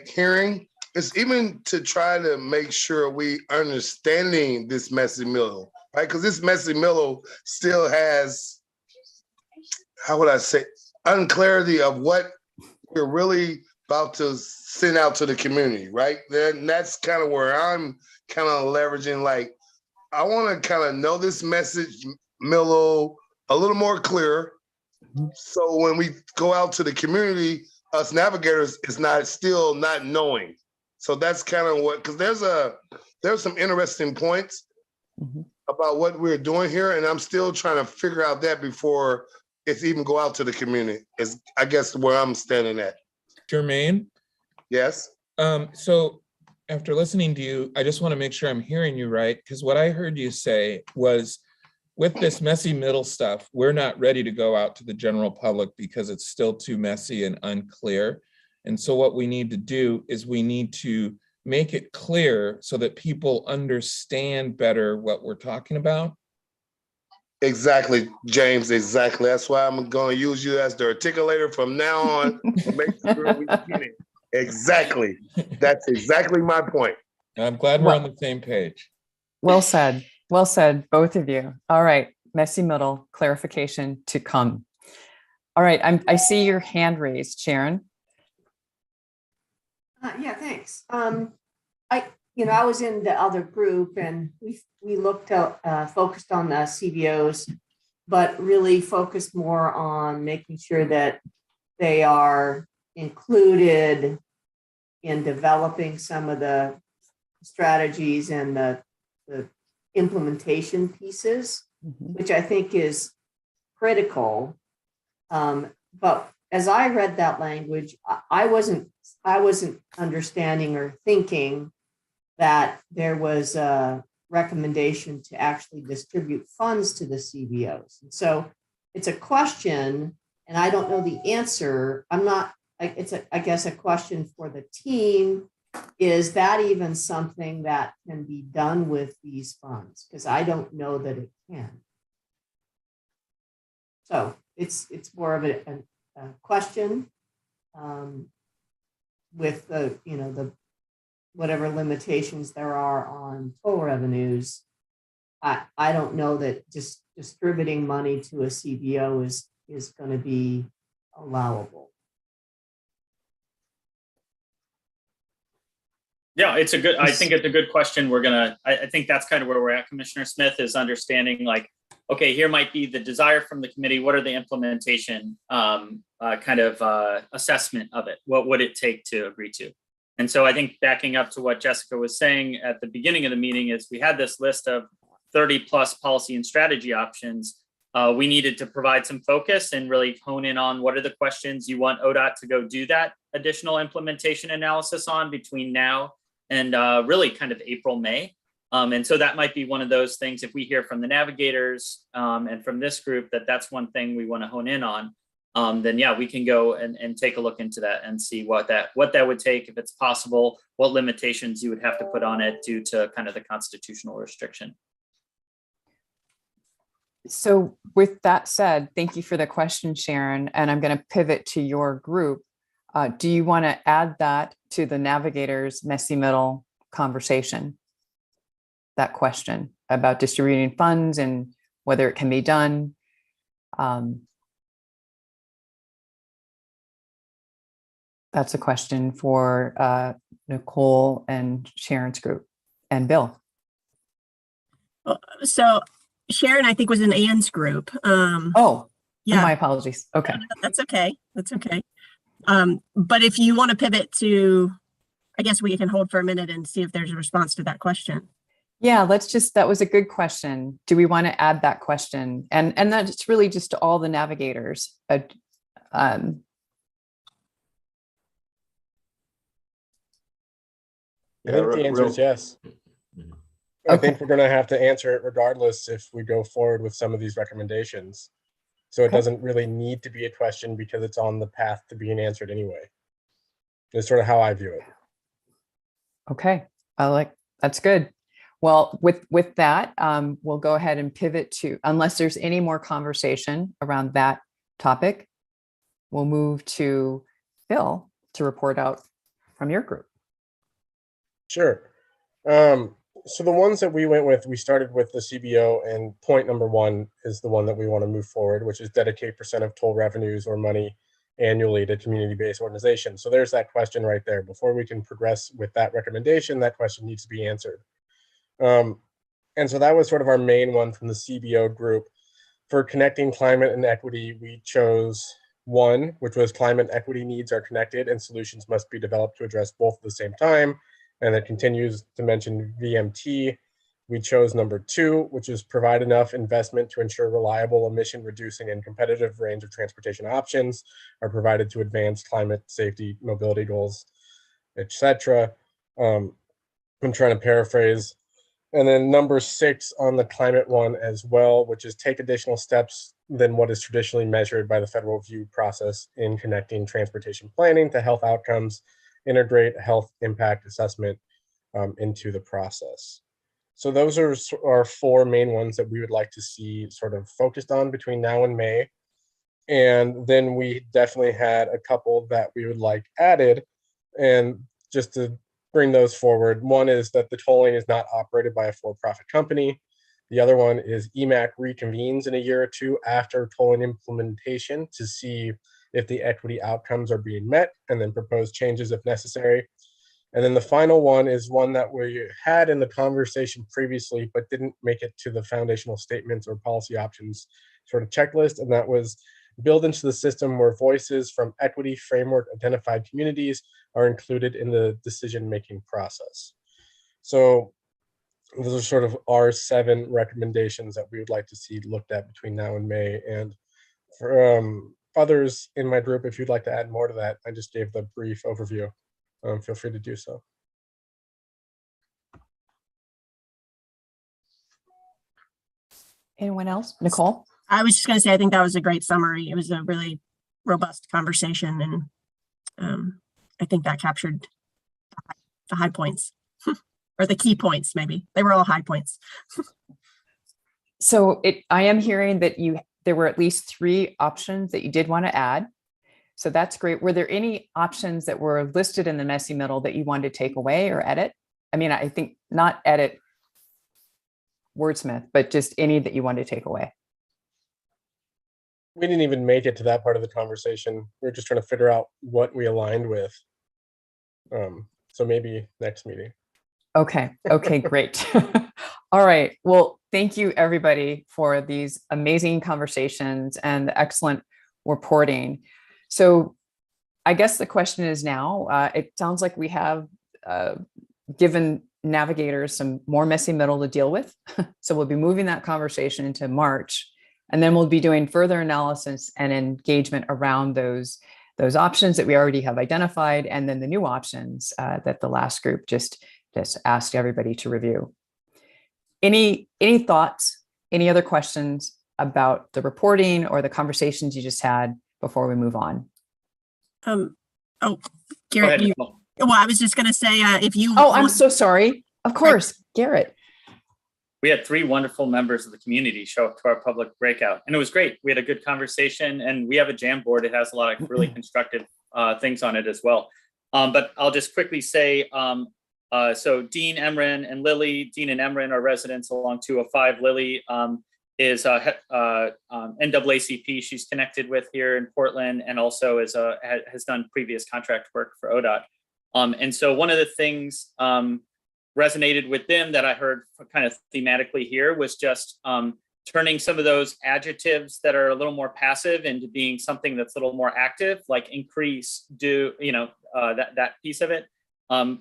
hearing is even to try to make sure we understanding this messy middle, right? Because this messy middle still has, how would I say, unclarity of what we're really about to send out to the community, right? Then that's kind of where I'm kind of leveraging, I want to kind of know this message middle a little more clear. So when we go out to the community, us navigators is still not knowing. So that's kind of what, because there's some interesting points about what we're doing here, and I'm still trying to figure out that before it's even go out to the community. Is I guess where I'm standing at. Jermaine? Yes. So after listening to you, I just want to make sure I'm hearing you right, because what I heard you say was, with this messy middle stuff, we're not ready to go out to the general public because it's still too messy and unclear. And so what we need to do is we need to make it clear so that people understand better what we're talking about. Exactly, James, exactly. That's why I'm going to use you as the articulator from now on to make sure we get it. Exactly. That's exactly my point. I'm glad we're on the same page. Well said. Well said, both of you. All right, messy middle, clarification to come. All right, I see your hand raised, Sharon. Yeah, thanks. I was in the other group, and we looked at focused on the CBOs, but really focused more on making sure that they are included in developing some of the strategies and the implementation pieces, which I think is critical. But as I read that language, I wasn't understanding or thinking that there was a recommendation to actually distribute funds to the CBOs. And so it's a question, and I don't know the answer. I guess a question for the team. Is that even something that can be done with these funds? Because I don't know that it can. So it's more of a question with the whatever limitations there are on toll revenues. I don't know that just distributing money to a CBO is going to be allowable. Yeah, I think it's a good question. I think that's kind of where we're at, Commissioner Smith, is understanding like, okay, here might be the desire from the committee. What are the implementation assessment of it? What would it take to agree to? And so I think backing up to what Jessica was saying at the beginning of the meeting is we had this list of 30 plus policy and strategy options. We needed to provide some focus and really hone in on what are the questions you want ODOT to go do that additional implementation analysis on between now and really kind of April, May. And so that might be one of those things, if we hear from the navigators and from this group that that's one thing we want to hone in on, then yeah, we can go and take a look into that and see what that would take, if it's possible, what limitations you would have to put on it due to kind of the constitutional restriction. So with that said, thank you for the question, Sharon, and I'm going to pivot to your group. Do you want to add that to the navigators' messy middle conversation? That question about distributing funds and whether it can be done. That's a question for Nicole and Sharon's group and Bill. So Sharon, I think, was in Ann's group. Yeah, my apologies. Okay. That's okay. That's okay. But if you want to pivot to, I guess we can hold for a minute and see if there's a response to that question. Yeah, that was a good question. Do we want to add that question? And that's really just to all the navigators. Yeah, I think the answer is yes. I think we're going to have to answer it regardless if we go forward with some of these recommendations. So it doesn't really need to be a question because it's on the path to being answered anyway. That's sort of how I view it. Okay, that's good. Well, with that, we'll go ahead and pivot to, unless there's any more conversation around that topic, we'll move to Bill to report out from your group. Sure. So the ones that we went with, we started with the CBO, and point number 1 is the one that we want to move forward, which is dedicate % of toll revenues or money annually to community-based organizations. So there's that question right there. Before we can progress with that recommendation, that question needs to be answered. And so that was sort of our main one from the CBO group. For connecting climate and equity, we chose 1, which was climate equity needs are connected and solutions must be developed to address both at the same time. And it continues to mention VMT. We chose number 2, which is provide enough investment to ensure reliable emission reducing and competitive range of transportation options are provided to advance climate safety, mobility goals, etc. I'm trying to paraphrase. And then number 6 on the climate one as well, which is take additional steps than what is traditionally measured by the federal review process in connecting transportation planning to health outcomes, integrate health impact assessment into the process. So those are our 4 main ones that we would like to see sort of focused on between now and May. And then we definitely had a couple that we would like added. And just to bring those forward, one is that the tolling is not operated by a for-profit company. The other one is Emac reconvenes in a year or 2 after tolling implementation to see if the equity outcomes are being met and then propose changes if necessary. And then the final one is one that we had in the conversation previously, but didn't make it to the foundational statements or policy options sort of checklist. And that was build into the system where voices from equity framework identified communities are included in the decision-making process. So those are sort of our 7 recommendations that we would like to see looked at between now and May. And for others in my group, if you'd like to add more to that, I just gave the brief overview. Feel free to do so. Anyone else? Nicole? I was just going to say, I think that was a great summary. It was a really robust conversation, and I think that captured the high points or the key points. Maybe they were all high points. So I am hearing that there were at least 3 options that you did want to add. So that's great. Were there any options that were listed in the messy middle that you wanted to take away or edit? I mean, I think not edit wordsmith, but just any that you wanted to take away. We didn't even make it to that part of the conversation. We were just trying to figure out what we aligned with. So maybe next meeting. Okay. Okay, great. All right. Well, thank you everybody for these amazing conversations and the excellent reporting. So I guess the question is now, it sounds like we have given navigators some more messy middle to deal with. So we'll be moving that conversation into March, and then we'll be doing further analysis and engagement around those options that we already have identified, and then the new options that the last group just asked everybody to review. Any thoughts, any other questions about the reporting or the conversations you just had before we move on? Oh, Garrett, well, I was just going to say, if you... Oh, I'm so sorry. Of course, Garrett. We had 3 wonderful members of the community show up to our public breakout, and it was great. We had a good conversation, and we have a Jamboard. It has a lot of really constructive things on it as well. But I'll just quickly say, so Dean Emrin and Lily, Dean and Emrin are residents along 205. Lily is NAACP. She's connected with here in Portland, and also has done previous contract work for ODOT. And so one of the things resonated with them that I heard kind of thematically here was just turning some of those adjectives that are a little more passive into being something that's a little more active, like increase, do, that piece of it.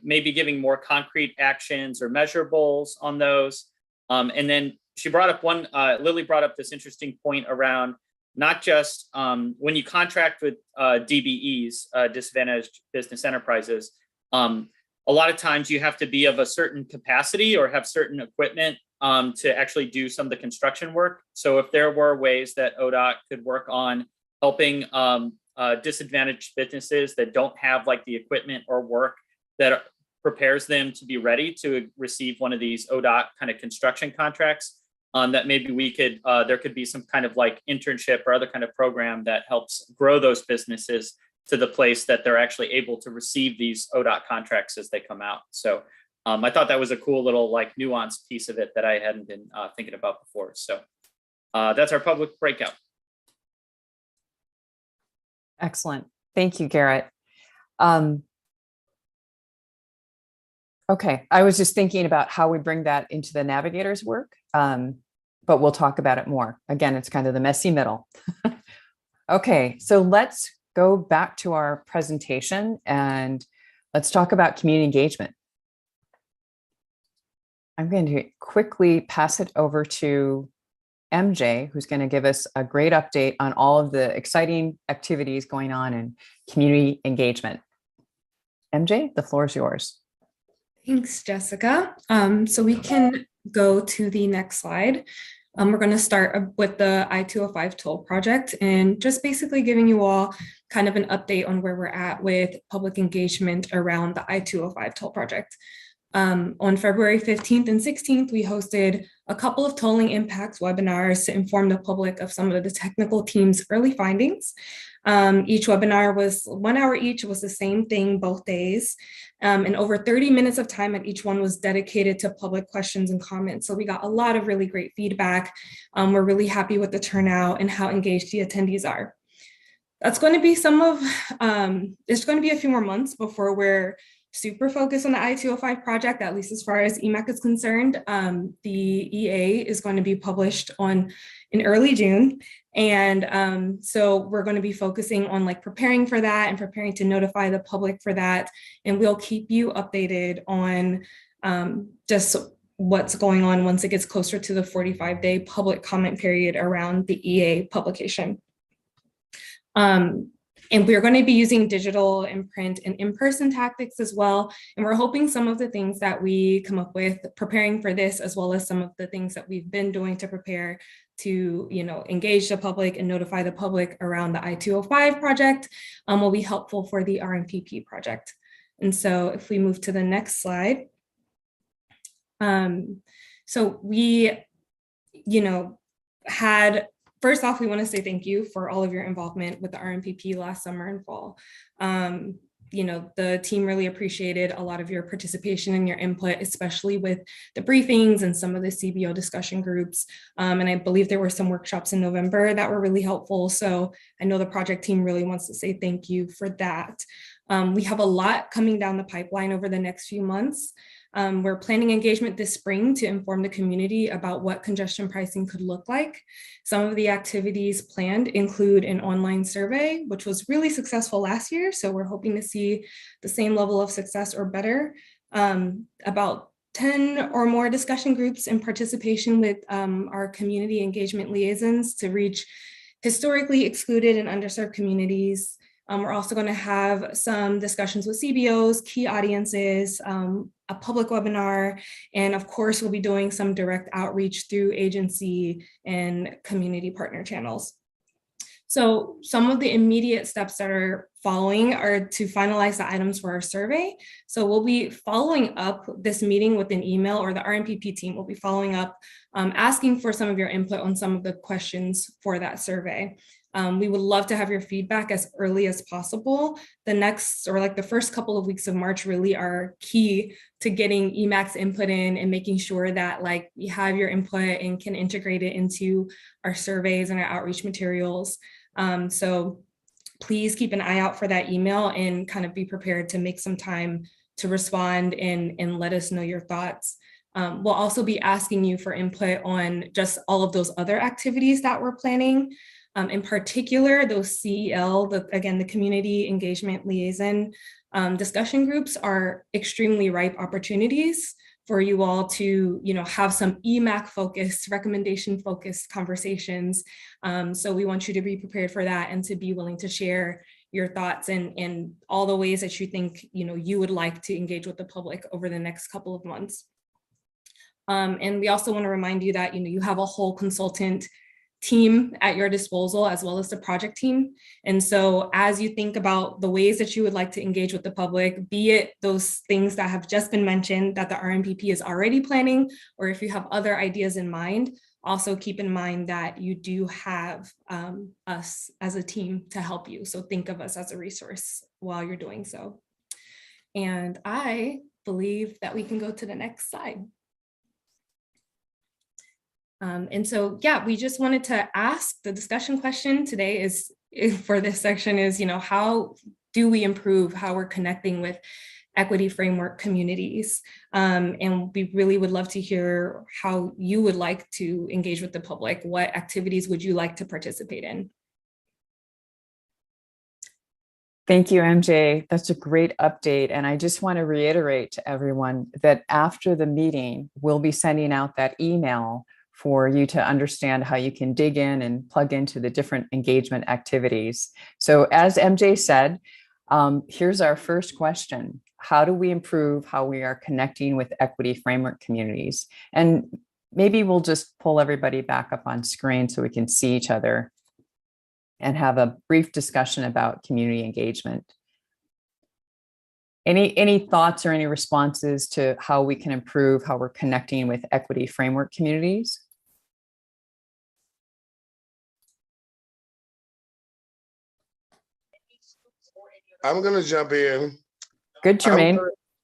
Maybe giving more concrete actions or measurables on those. And then she brought up Lily brought up this interesting point around not just when you contract with DBEs, disadvantaged business enterprises, a lot of times you have to be of a certain capacity or have certain equipment to actually do some of the construction work. So if there were ways that ODOT could work on helping disadvantaged businesses that don't have like the equipment or work that prepares them to be ready to receive one of these ODOT kind of construction contracts, that maybe we could, there could be some kind of like internship or other kind of program that helps grow those businesses to the place that they're actually able to receive these ODOT contracts as they come out. So I thought that was a cool little like nuanced piece of it that I hadn't been thinking about before. So that's our public breakout. Excellent. Thank you, Garrett. Okay, I was just thinking about how we bring that into the navigator's work, but we'll talk about it more. Again, it's kind of the messy middle. Okay, so let's go back to our presentation and let's talk about community engagement. I'm going to quickly pass it over to MJ, who's going to give us a great update on all of the exciting activities going on in community engagement. MJ, the floor is yours. Thanks, Jessica. So we can go to the next slide. We're going to start with the I-205 toll project and just basically giving you all kind of an update on where we're at with public engagement around the I-205 toll project. On February 15th and 16th, we hosted a couple of tolling impacts webinars to inform the public of some of the technical team's early findings. Each webinar was 1 hour each, was the same thing both days. And over 30 minutes of time at each one was dedicated to public questions and comments. So we got a lot of really great feedback. We're really happy with the turnout and how engaged the attendees are. That's going to be it's going to be a few more months before we're super focused on the I-205 project, at least as far as Emac is concerned. The EA is going to be published in early June. And so we're going to be focusing on like preparing for that and preparing to notify the public for that. And we'll keep you updated on just what's going on once it gets closer to the 45-day public comment period around the EA publication. And we're going to be using digital and print and in-person tactics as well. And we're hoping some of the things that we come up with preparing for this, as well as some of the things that we've been doing to prepare to, engage the public and notify the public around the I-205 project will be helpful for the RMPP project. And so if we move to the next slide. So we, first off, we want to say thank you for all of your involvement with the RMPP last summer and fall. The team really appreciated a lot of your participation and your input, especially with the briefings and some of the CBO discussion groups. And I believe there were some workshops in November that were really helpful. So I know the project team really wants to say thank you for that. We have a lot coming down the pipeline over the next few months. We're planning engagement this spring to inform the community about what congestion pricing could look like. Some of the activities planned include an online survey, which was really successful last year. So we're hoping to see the same level of success or better. About 10 or more discussion groups in participation with our community engagement liaisons to reach historically excluded and underserved communities. We're also going to have some discussions with CBOs, key audiences, a public webinar, and of course, we'll be doing some direct outreach through agency and community partner channels. So some of the immediate steps that are following are to finalize the items for our survey. So we'll be following up this meeting with an email, or the RMPP team will be following up, asking for some of your input on some of the questions for that survey. We would love to have your feedback as early as possible. The first couple of weeks of March really are key to getting Emac's input in and making sure that we have your input and can integrate it into our surveys and our outreach materials. So please keep an eye out for that email and kind of be prepared to make some time to respond and let us know your thoughts. We'll also be asking you for input on just all of those other activities that we're planning. In particular, those CEL, the Community Engagement Liaison discussion groups are extremely ripe opportunities for you all to, have some Emac focused, recommendation focused conversations. So we want you to be prepared for that and to be willing to share your thoughts and all the ways that you think, you would like to engage with the public over the next couple of months. And we also want to remind you that, you have a whole consultant team at your disposal, as well as the project team. And so as you think about the ways that you would like to engage with the public, be it those things that have just been mentioned that the RMPP is already planning, or if you have other ideas in mind, also keep in mind that you do have us as a team to help you. So think of us as a resource while you're doing so. And I believe that we can go to the next slide. And so, we just wanted to ask the discussion question today for this section is, how do we improve how we're connecting with equity framework communities? And we really would love to hear how you would like to engage with the public. What activities would you like to participate in? Thank you, MJ. That's a great update. And I just want to reiterate to everyone that after the meeting, we'll be sending out that email for you to understand how you can dig in and plug into the different engagement activities. So as MJ said, here's our first question. How do we improve how we are connecting with equity framework communities? And maybe we'll just pull everybody back up on screen so we can see each other and have a brief discussion about community engagement. Any thoughts or any responses to how we can improve how we're connecting with equity framework communities? I'm gonna jump in. Good, Jermaine.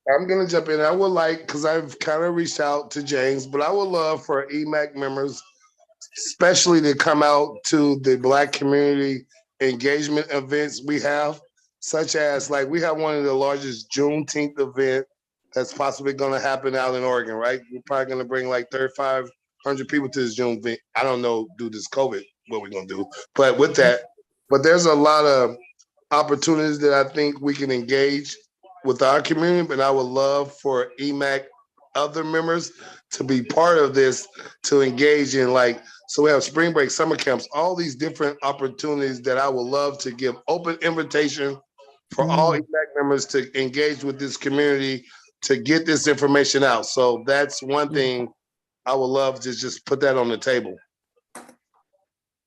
I'm gonna jump in. I would like, because I've kind of reached out to James, but I would love for Emac members, especially to come out to the Black community engagement events we have, such as like we have one of the largest Juneteenth event that's possibly going to happen out in Oregon, right? We're probably going to bring like 3,500 people to this June event. I don't know, due to this COVID, what we're going to do. But with that, there's a lot of opportunities that I think we can engage with our community, but I would love for Emac other members to be part of this, to engage in, like, so we have spring break, summer camps, all these different opportunities that I would love to give open invitation for all Emac members to engage with this community to get this information out. So that's one thing I would love to just put that on the table.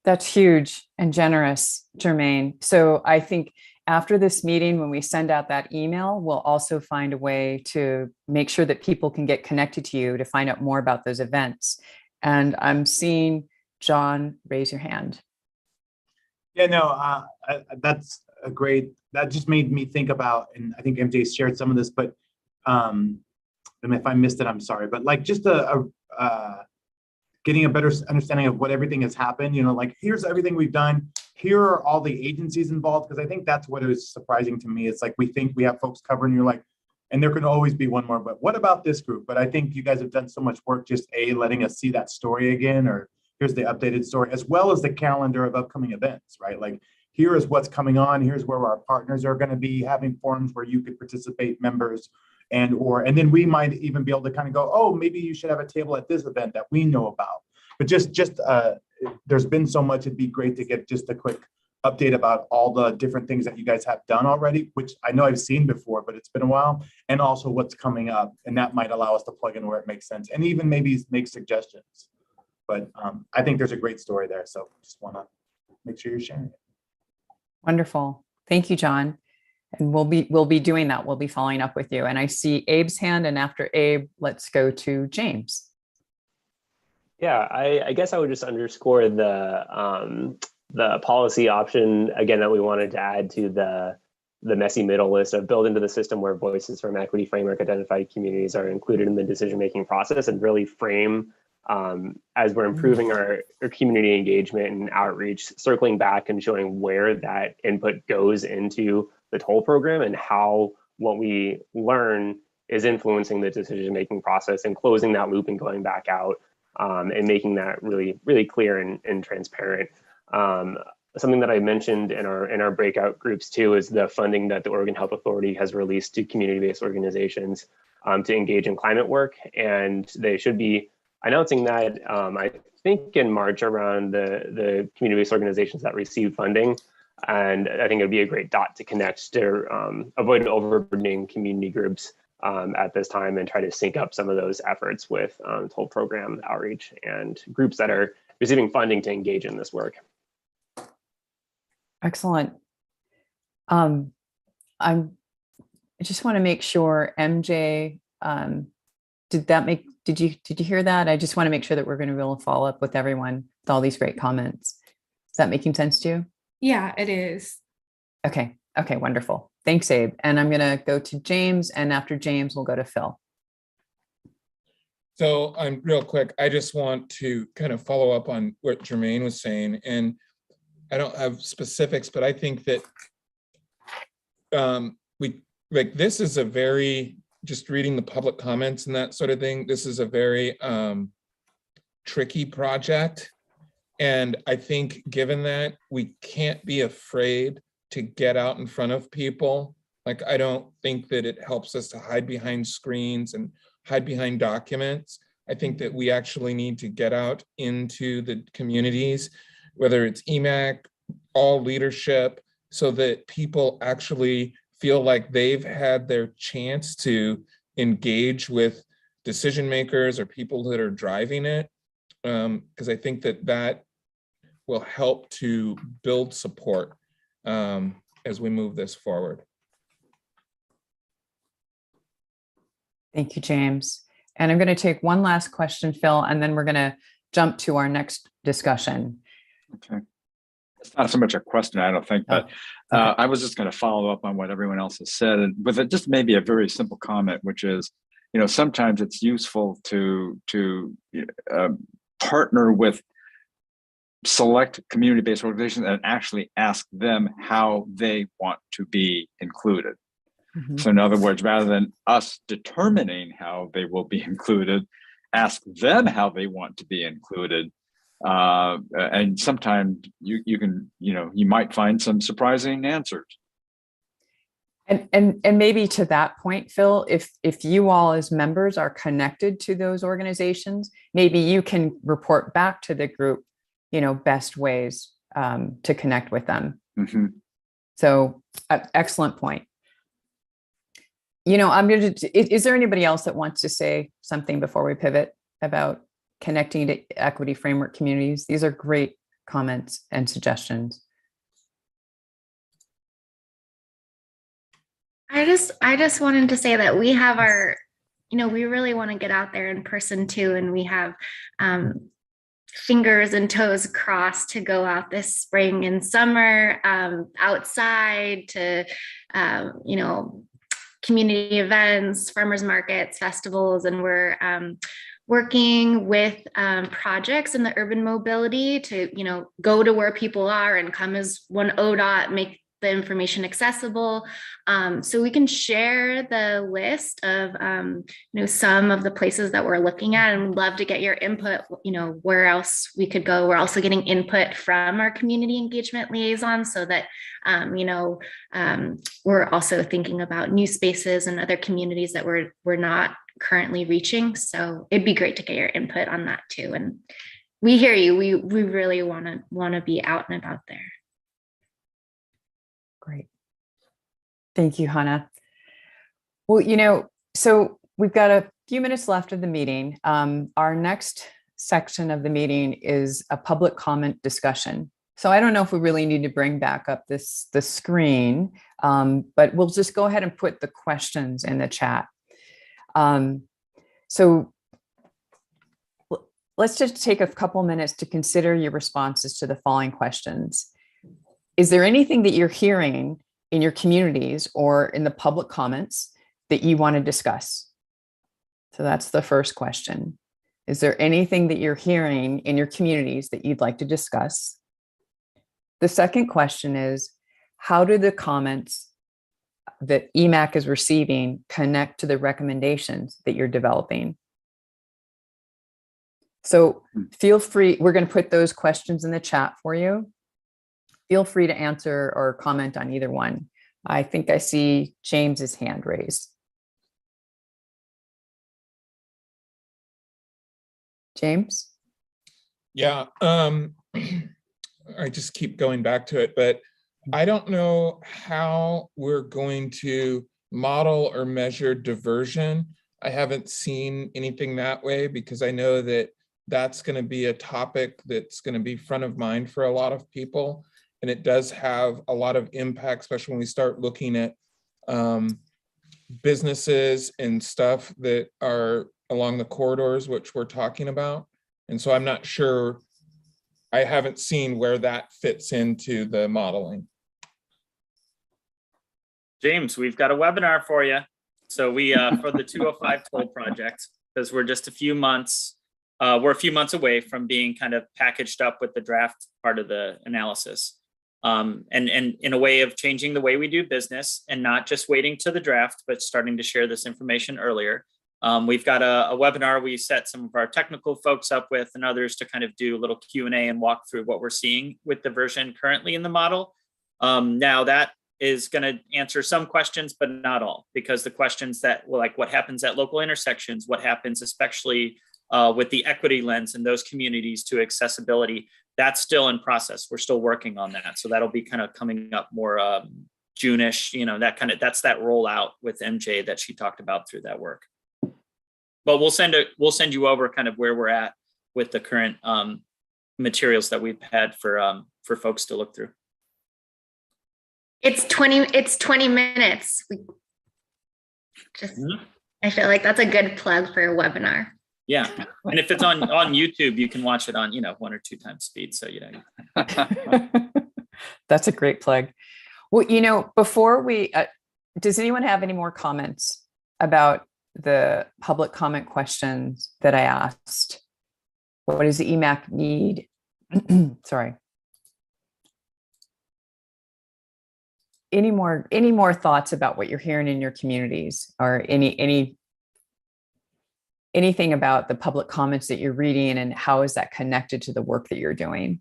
That's huge and generous, Jermaine. So I think after this meeting, when we send out that email, we'll also find a way to make sure that people can get connected to you to find out more about those events. And I'm seeing John raise your hand. Yeah, no, that's a great, that just made me think about, and I think MJ shared some of this, but and if I missed it, I'm sorry, but like just getting a better understanding of what everything has happened, you know, like here's everything we've done. Here are all the agencies involved, because I think that's what is surprising to me. It's like we think we have folks covered, and you're like, and there can always be one more, but what about this group? But I think you guys have done so much work, just letting us see that story again, or here's the updated story, as well as the calendar of upcoming events, right? Like here is what's coming on. Here's where our partners are going to be having forums where you could participate, members, and then we might even be able to kind of go, oh, maybe you should have a table at this event that we know about. But just there's been so much, it'd be great to get just a quick update about all the different things that you guys have done already, which I know I've seen before, but it's been a while, and also what's coming up. And that might allow us to plug in where it makes sense and even maybe make suggestions. But I think there's a great story there. So just want to make sure you're sharing it. Wonderful. Thank you, John. And we'll be doing that. We'll be following up with you. And I see Abe's hand, and after Abe, let's go to James. Yeah, I guess I would just underscore the policy option again that we wanted to add to the messy middle list of build into the system where voices from equity framework identified communities are included in the decision-making process, and really frame as we're improving our community engagement and outreach, circling back and showing where that input goes into the toll program and how what we learn is influencing the decision-making process, and closing that loop and going back out and making that really, really clear and transparent. Something that I mentioned in our breakout groups too is the funding that the Oregon Health Authority has released to community-based organizations to engage in climate work, and they should be announcing that I think in March around the community-based organizations that receive funding. And I think it would be a great dot to connect to avoid overburdening community groups at this time, and try to sync up some of those efforts with toll program outreach and groups that are receiving funding to engage in this work. Excellent. I just want to make sure, MJ, did you hear that? I just want to make sure that we're going to be able to follow up with everyone with all these great comments. Is that making sense to you? Yeah, it is. Okay, wonderful. Thanks, Abe. And I'm going to go to James, and after James, we'll go to Phil. So I'm real quick. I just want to kind of follow up on what Jermaine was saying, and I don't have specifics, but I think that this is a very, just reading the public comments and that sort of thing, this is a very tricky project. And I think given that, we can't be afraid to get out in front of people. Like, I don't think that it helps us to hide behind screens and hide behind documents. I think that we actually need to get out into the communities, whether it's Emac, all leadership, so that people actually feel like they've had their chance to engage with decision makers or people that are driving it. Because I think that that will help to build support as we move this forward. Thank you, James. And I'm going to take one last question, Phil, and then we're going to jump to our next discussion. Okay. It's not so much a question, I don't think, but I was just going to follow up on what everyone else has said, and with it just maybe a very simple comment, which is, you know, sometimes it's useful to partner with select community-based organizations and actually ask them how they want to be included. Mm-hmm. So in other words, rather than us determining how they will be included, ask them how they want to be included. And sometimes you can, you know, you might find some surprising answers. And maybe to that point, Phil, if you all as members are connected to those organizations, maybe you can report back to the group, you know, best ways to connect with them. Mm-hmm. So excellent point. You know, I'm going to, is there anybody else that wants to say something before we pivot about connecting to equity framework communities? These are great comments and suggestions. I just wanted to say that we have our, you know, we really want to get out there in person too. And we have fingers and toes crossed to go out this spring and summer, outside to, you know, community events, farmers markets, festivals, and we're working with projects in the urban mobility to, you know, go to where people are and come as one ODOT, make the information accessible. So we can share the list of, you know, some of the places that we're looking at, and we'd love to get your input, you know, where else we could go. We're also getting input from our community engagement liaison so that, you know, we're also thinking about new spaces and other communities that we're not currently reaching. So it'd be great to get your input on that too. And we hear you. We really want to be out and about there. Great. Thank you, Hannah. Well, you know, so we've got a few minutes left of the meeting. Our next section of the meeting is a public comment discussion. So I don't know if we really need to bring back up the screen, but we'll just go ahead and put the questions in the chat. So let's just take a couple minutes to consider your responses to the following questions. Is there anything that you're hearing in your communities or in the public comments that you want to discuss? So that's the first question. Is there anything that you're hearing in your communities that you'd like to discuss? The second question is, how do the comments that Emac is receiving connect to the recommendations that you're developing? So feel free, we're going to put those questions in the chat for you. Feel free to answer or comment on either one. I think I see James's hand raised. James? Yeah, I just keep going back to it, but I don't know how we're going to model or measure diversion. I haven't seen anything that way because I know that that's going to be a topic that's going to be front of mind for a lot of people. And it does have a lot of impact, especially when we start looking at businesses and stuff that are along the corridors, which we're talking about. And so I'm not sure, I haven't seen where that fits into the modeling. James, we've got a webinar for you. So we, for the 205 toll project, because we're just a few months, we're a few months away from being kind of packaged up with the draft part of the analysis. And in a way of changing the way we do business and not just waiting to the draft, but starting to share this information earlier. We've got a webinar we set some of our technical folks up with and others to kind of do a little Q&A and walk through what we're seeing with the version currently in the model. Now that is going to answer some questions, but not all, because the questions that, well, like what happens at local intersections, what happens especially with the equity lens in those communities to accessibility, that's still in process. We're still working on that. So that'll be kind of coming up more June-ish, that's that rollout with MJ that she talked about through that work. But we'll send you over kind of where we're at with the current materials that we've had for folks to look through. It's 20 minutes. I feel like that's a good plug for a webinar. Yeah. And if it's on YouTube, you can watch it on, 1 or 2 times speed. So, That's a great plug. Well, before we, does anyone have any more comments about the public comment questions that I asked? What does the Emac need? Sorry. Any more thoughts about what you're hearing in your communities, or anything about the public comments that you're reading, and how is that connected to the work that you're doing?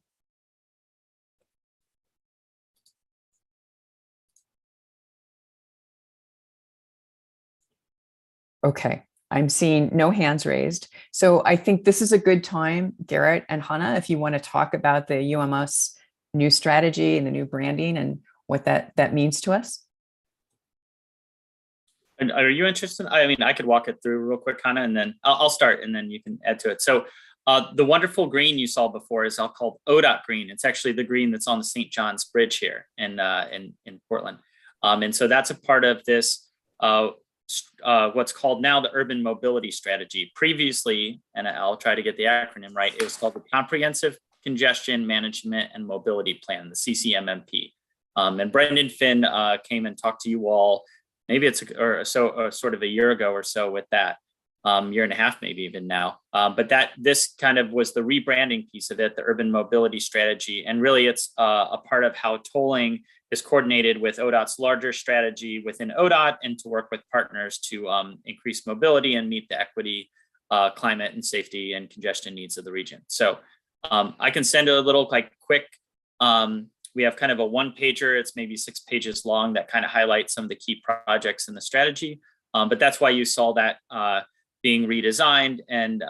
Okay, I'm seeing no hands raised. So I think this is a good time, Garrett and Hannah, if you want to talk about the UMS new strategy and the new branding and what that means to us. And are you interested? I mean, I could walk it through real quick, Hannah, and then I'll start, and then you can add to it. So the wonderful green you saw before is called ODOT green. It's actually the green that's on the St. John's Bridge here in Portland. And so that's a part of this, what's called now the Urban Mobility Strategy. Previously, and I'll try to get the acronym right, it was called the Comprehensive Congestion Management and Mobility Plan, the CCMMP. And Brendan Finn came and talked to you all, maybe it's sort of a year ago or so with that, year and a half, maybe even now. But this kind of was the rebranding piece of it, the Urban Mobility Strategy. And really it's a part of how tolling is coordinated with ODOT's larger strategy within ODOT, and to work with partners to increase mobility and meet the equity, climate and safety and congestion needs of the region. So I can send a little quick, we have kind of a one-pager, it's maybe 6 pages long, that kind of highlights some of the key projects in the strategy. But that's why you saw that being redesigned. And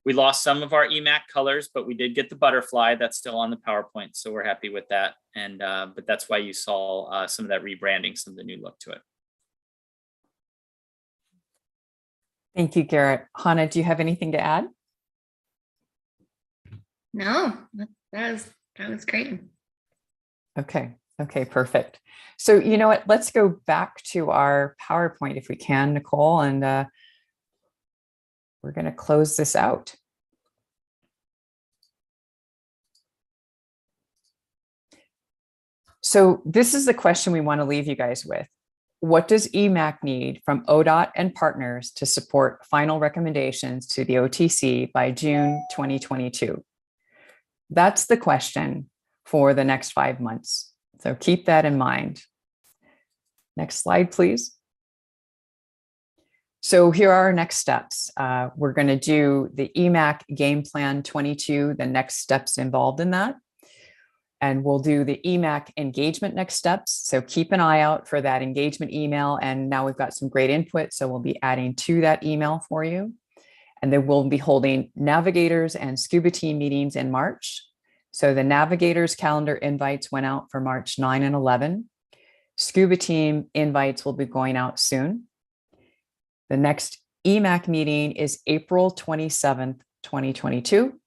we lost some of our Emac colors, but we did get the butterfly that's still on the PowerPoint. So we're happy with that. And but that's why you saw some of that rebranding, some of the new look to it. Thank you, Garrett. Hannah, do you have anything to add? No, that was great. Okay, perfect. So you know what, let's go back to our PowerPoint if we can, Nicole, and we're going to close this out. So this is the question we want to leave you guys with. What does Emac need from ODOT and partners to support final recommendations to the OTC by June 2022? That's the question for the next 5 months. So keep that in mind. Next slide, please. So here are our next steps. We're going to do the Emac Game Plan 22, the next steps involved in that. And we'll do the Emac engagement next steps. So keep an eye out for that engagement email. And now we've got some great input, so we'll be adding to that email for you. And then we'll be holding navigators and scuba team meetings in March. So the navigators calendar invites went out for March 9 and 11. Scuba team invites will be going out soon. The next Emac meeting is April 27th, 2022.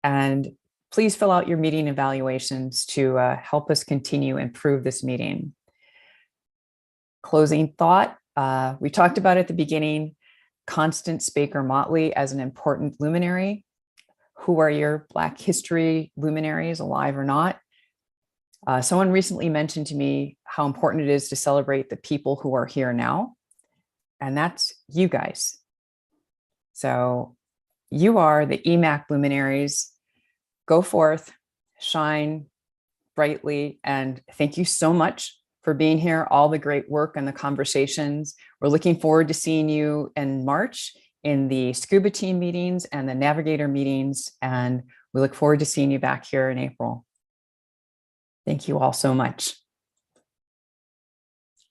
And please fill out your meeting evaluations to help us continue improve this meeting. Closing thought, we talked about at the beginning, Constance Baker Motley as an important luminary. Who are your Black history luminaries, alive or not? Someone recently mentioned to me how important it is to celebrate the people who are here now. And that's you guys. So you are the Emac luminaries. Go forth, shine brightly, and thank you so much for being here, all the great work and the conversations. We're looking forward to seeing you in March in the scuba team meetings and the navigator meetings, and we look forward to seeing you back here in April. Thank you all so much.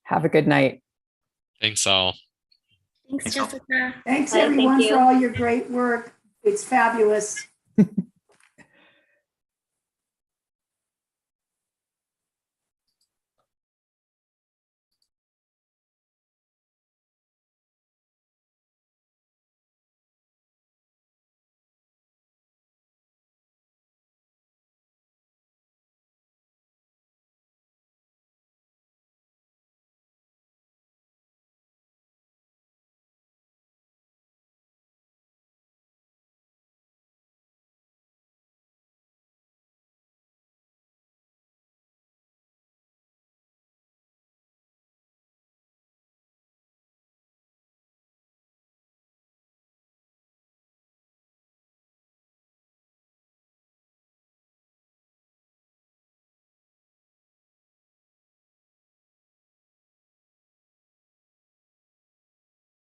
Have a good night. Thanks all. Thanks, Jessica. Thanks Bye, thank everyone you. for all your great work. It's fabulous.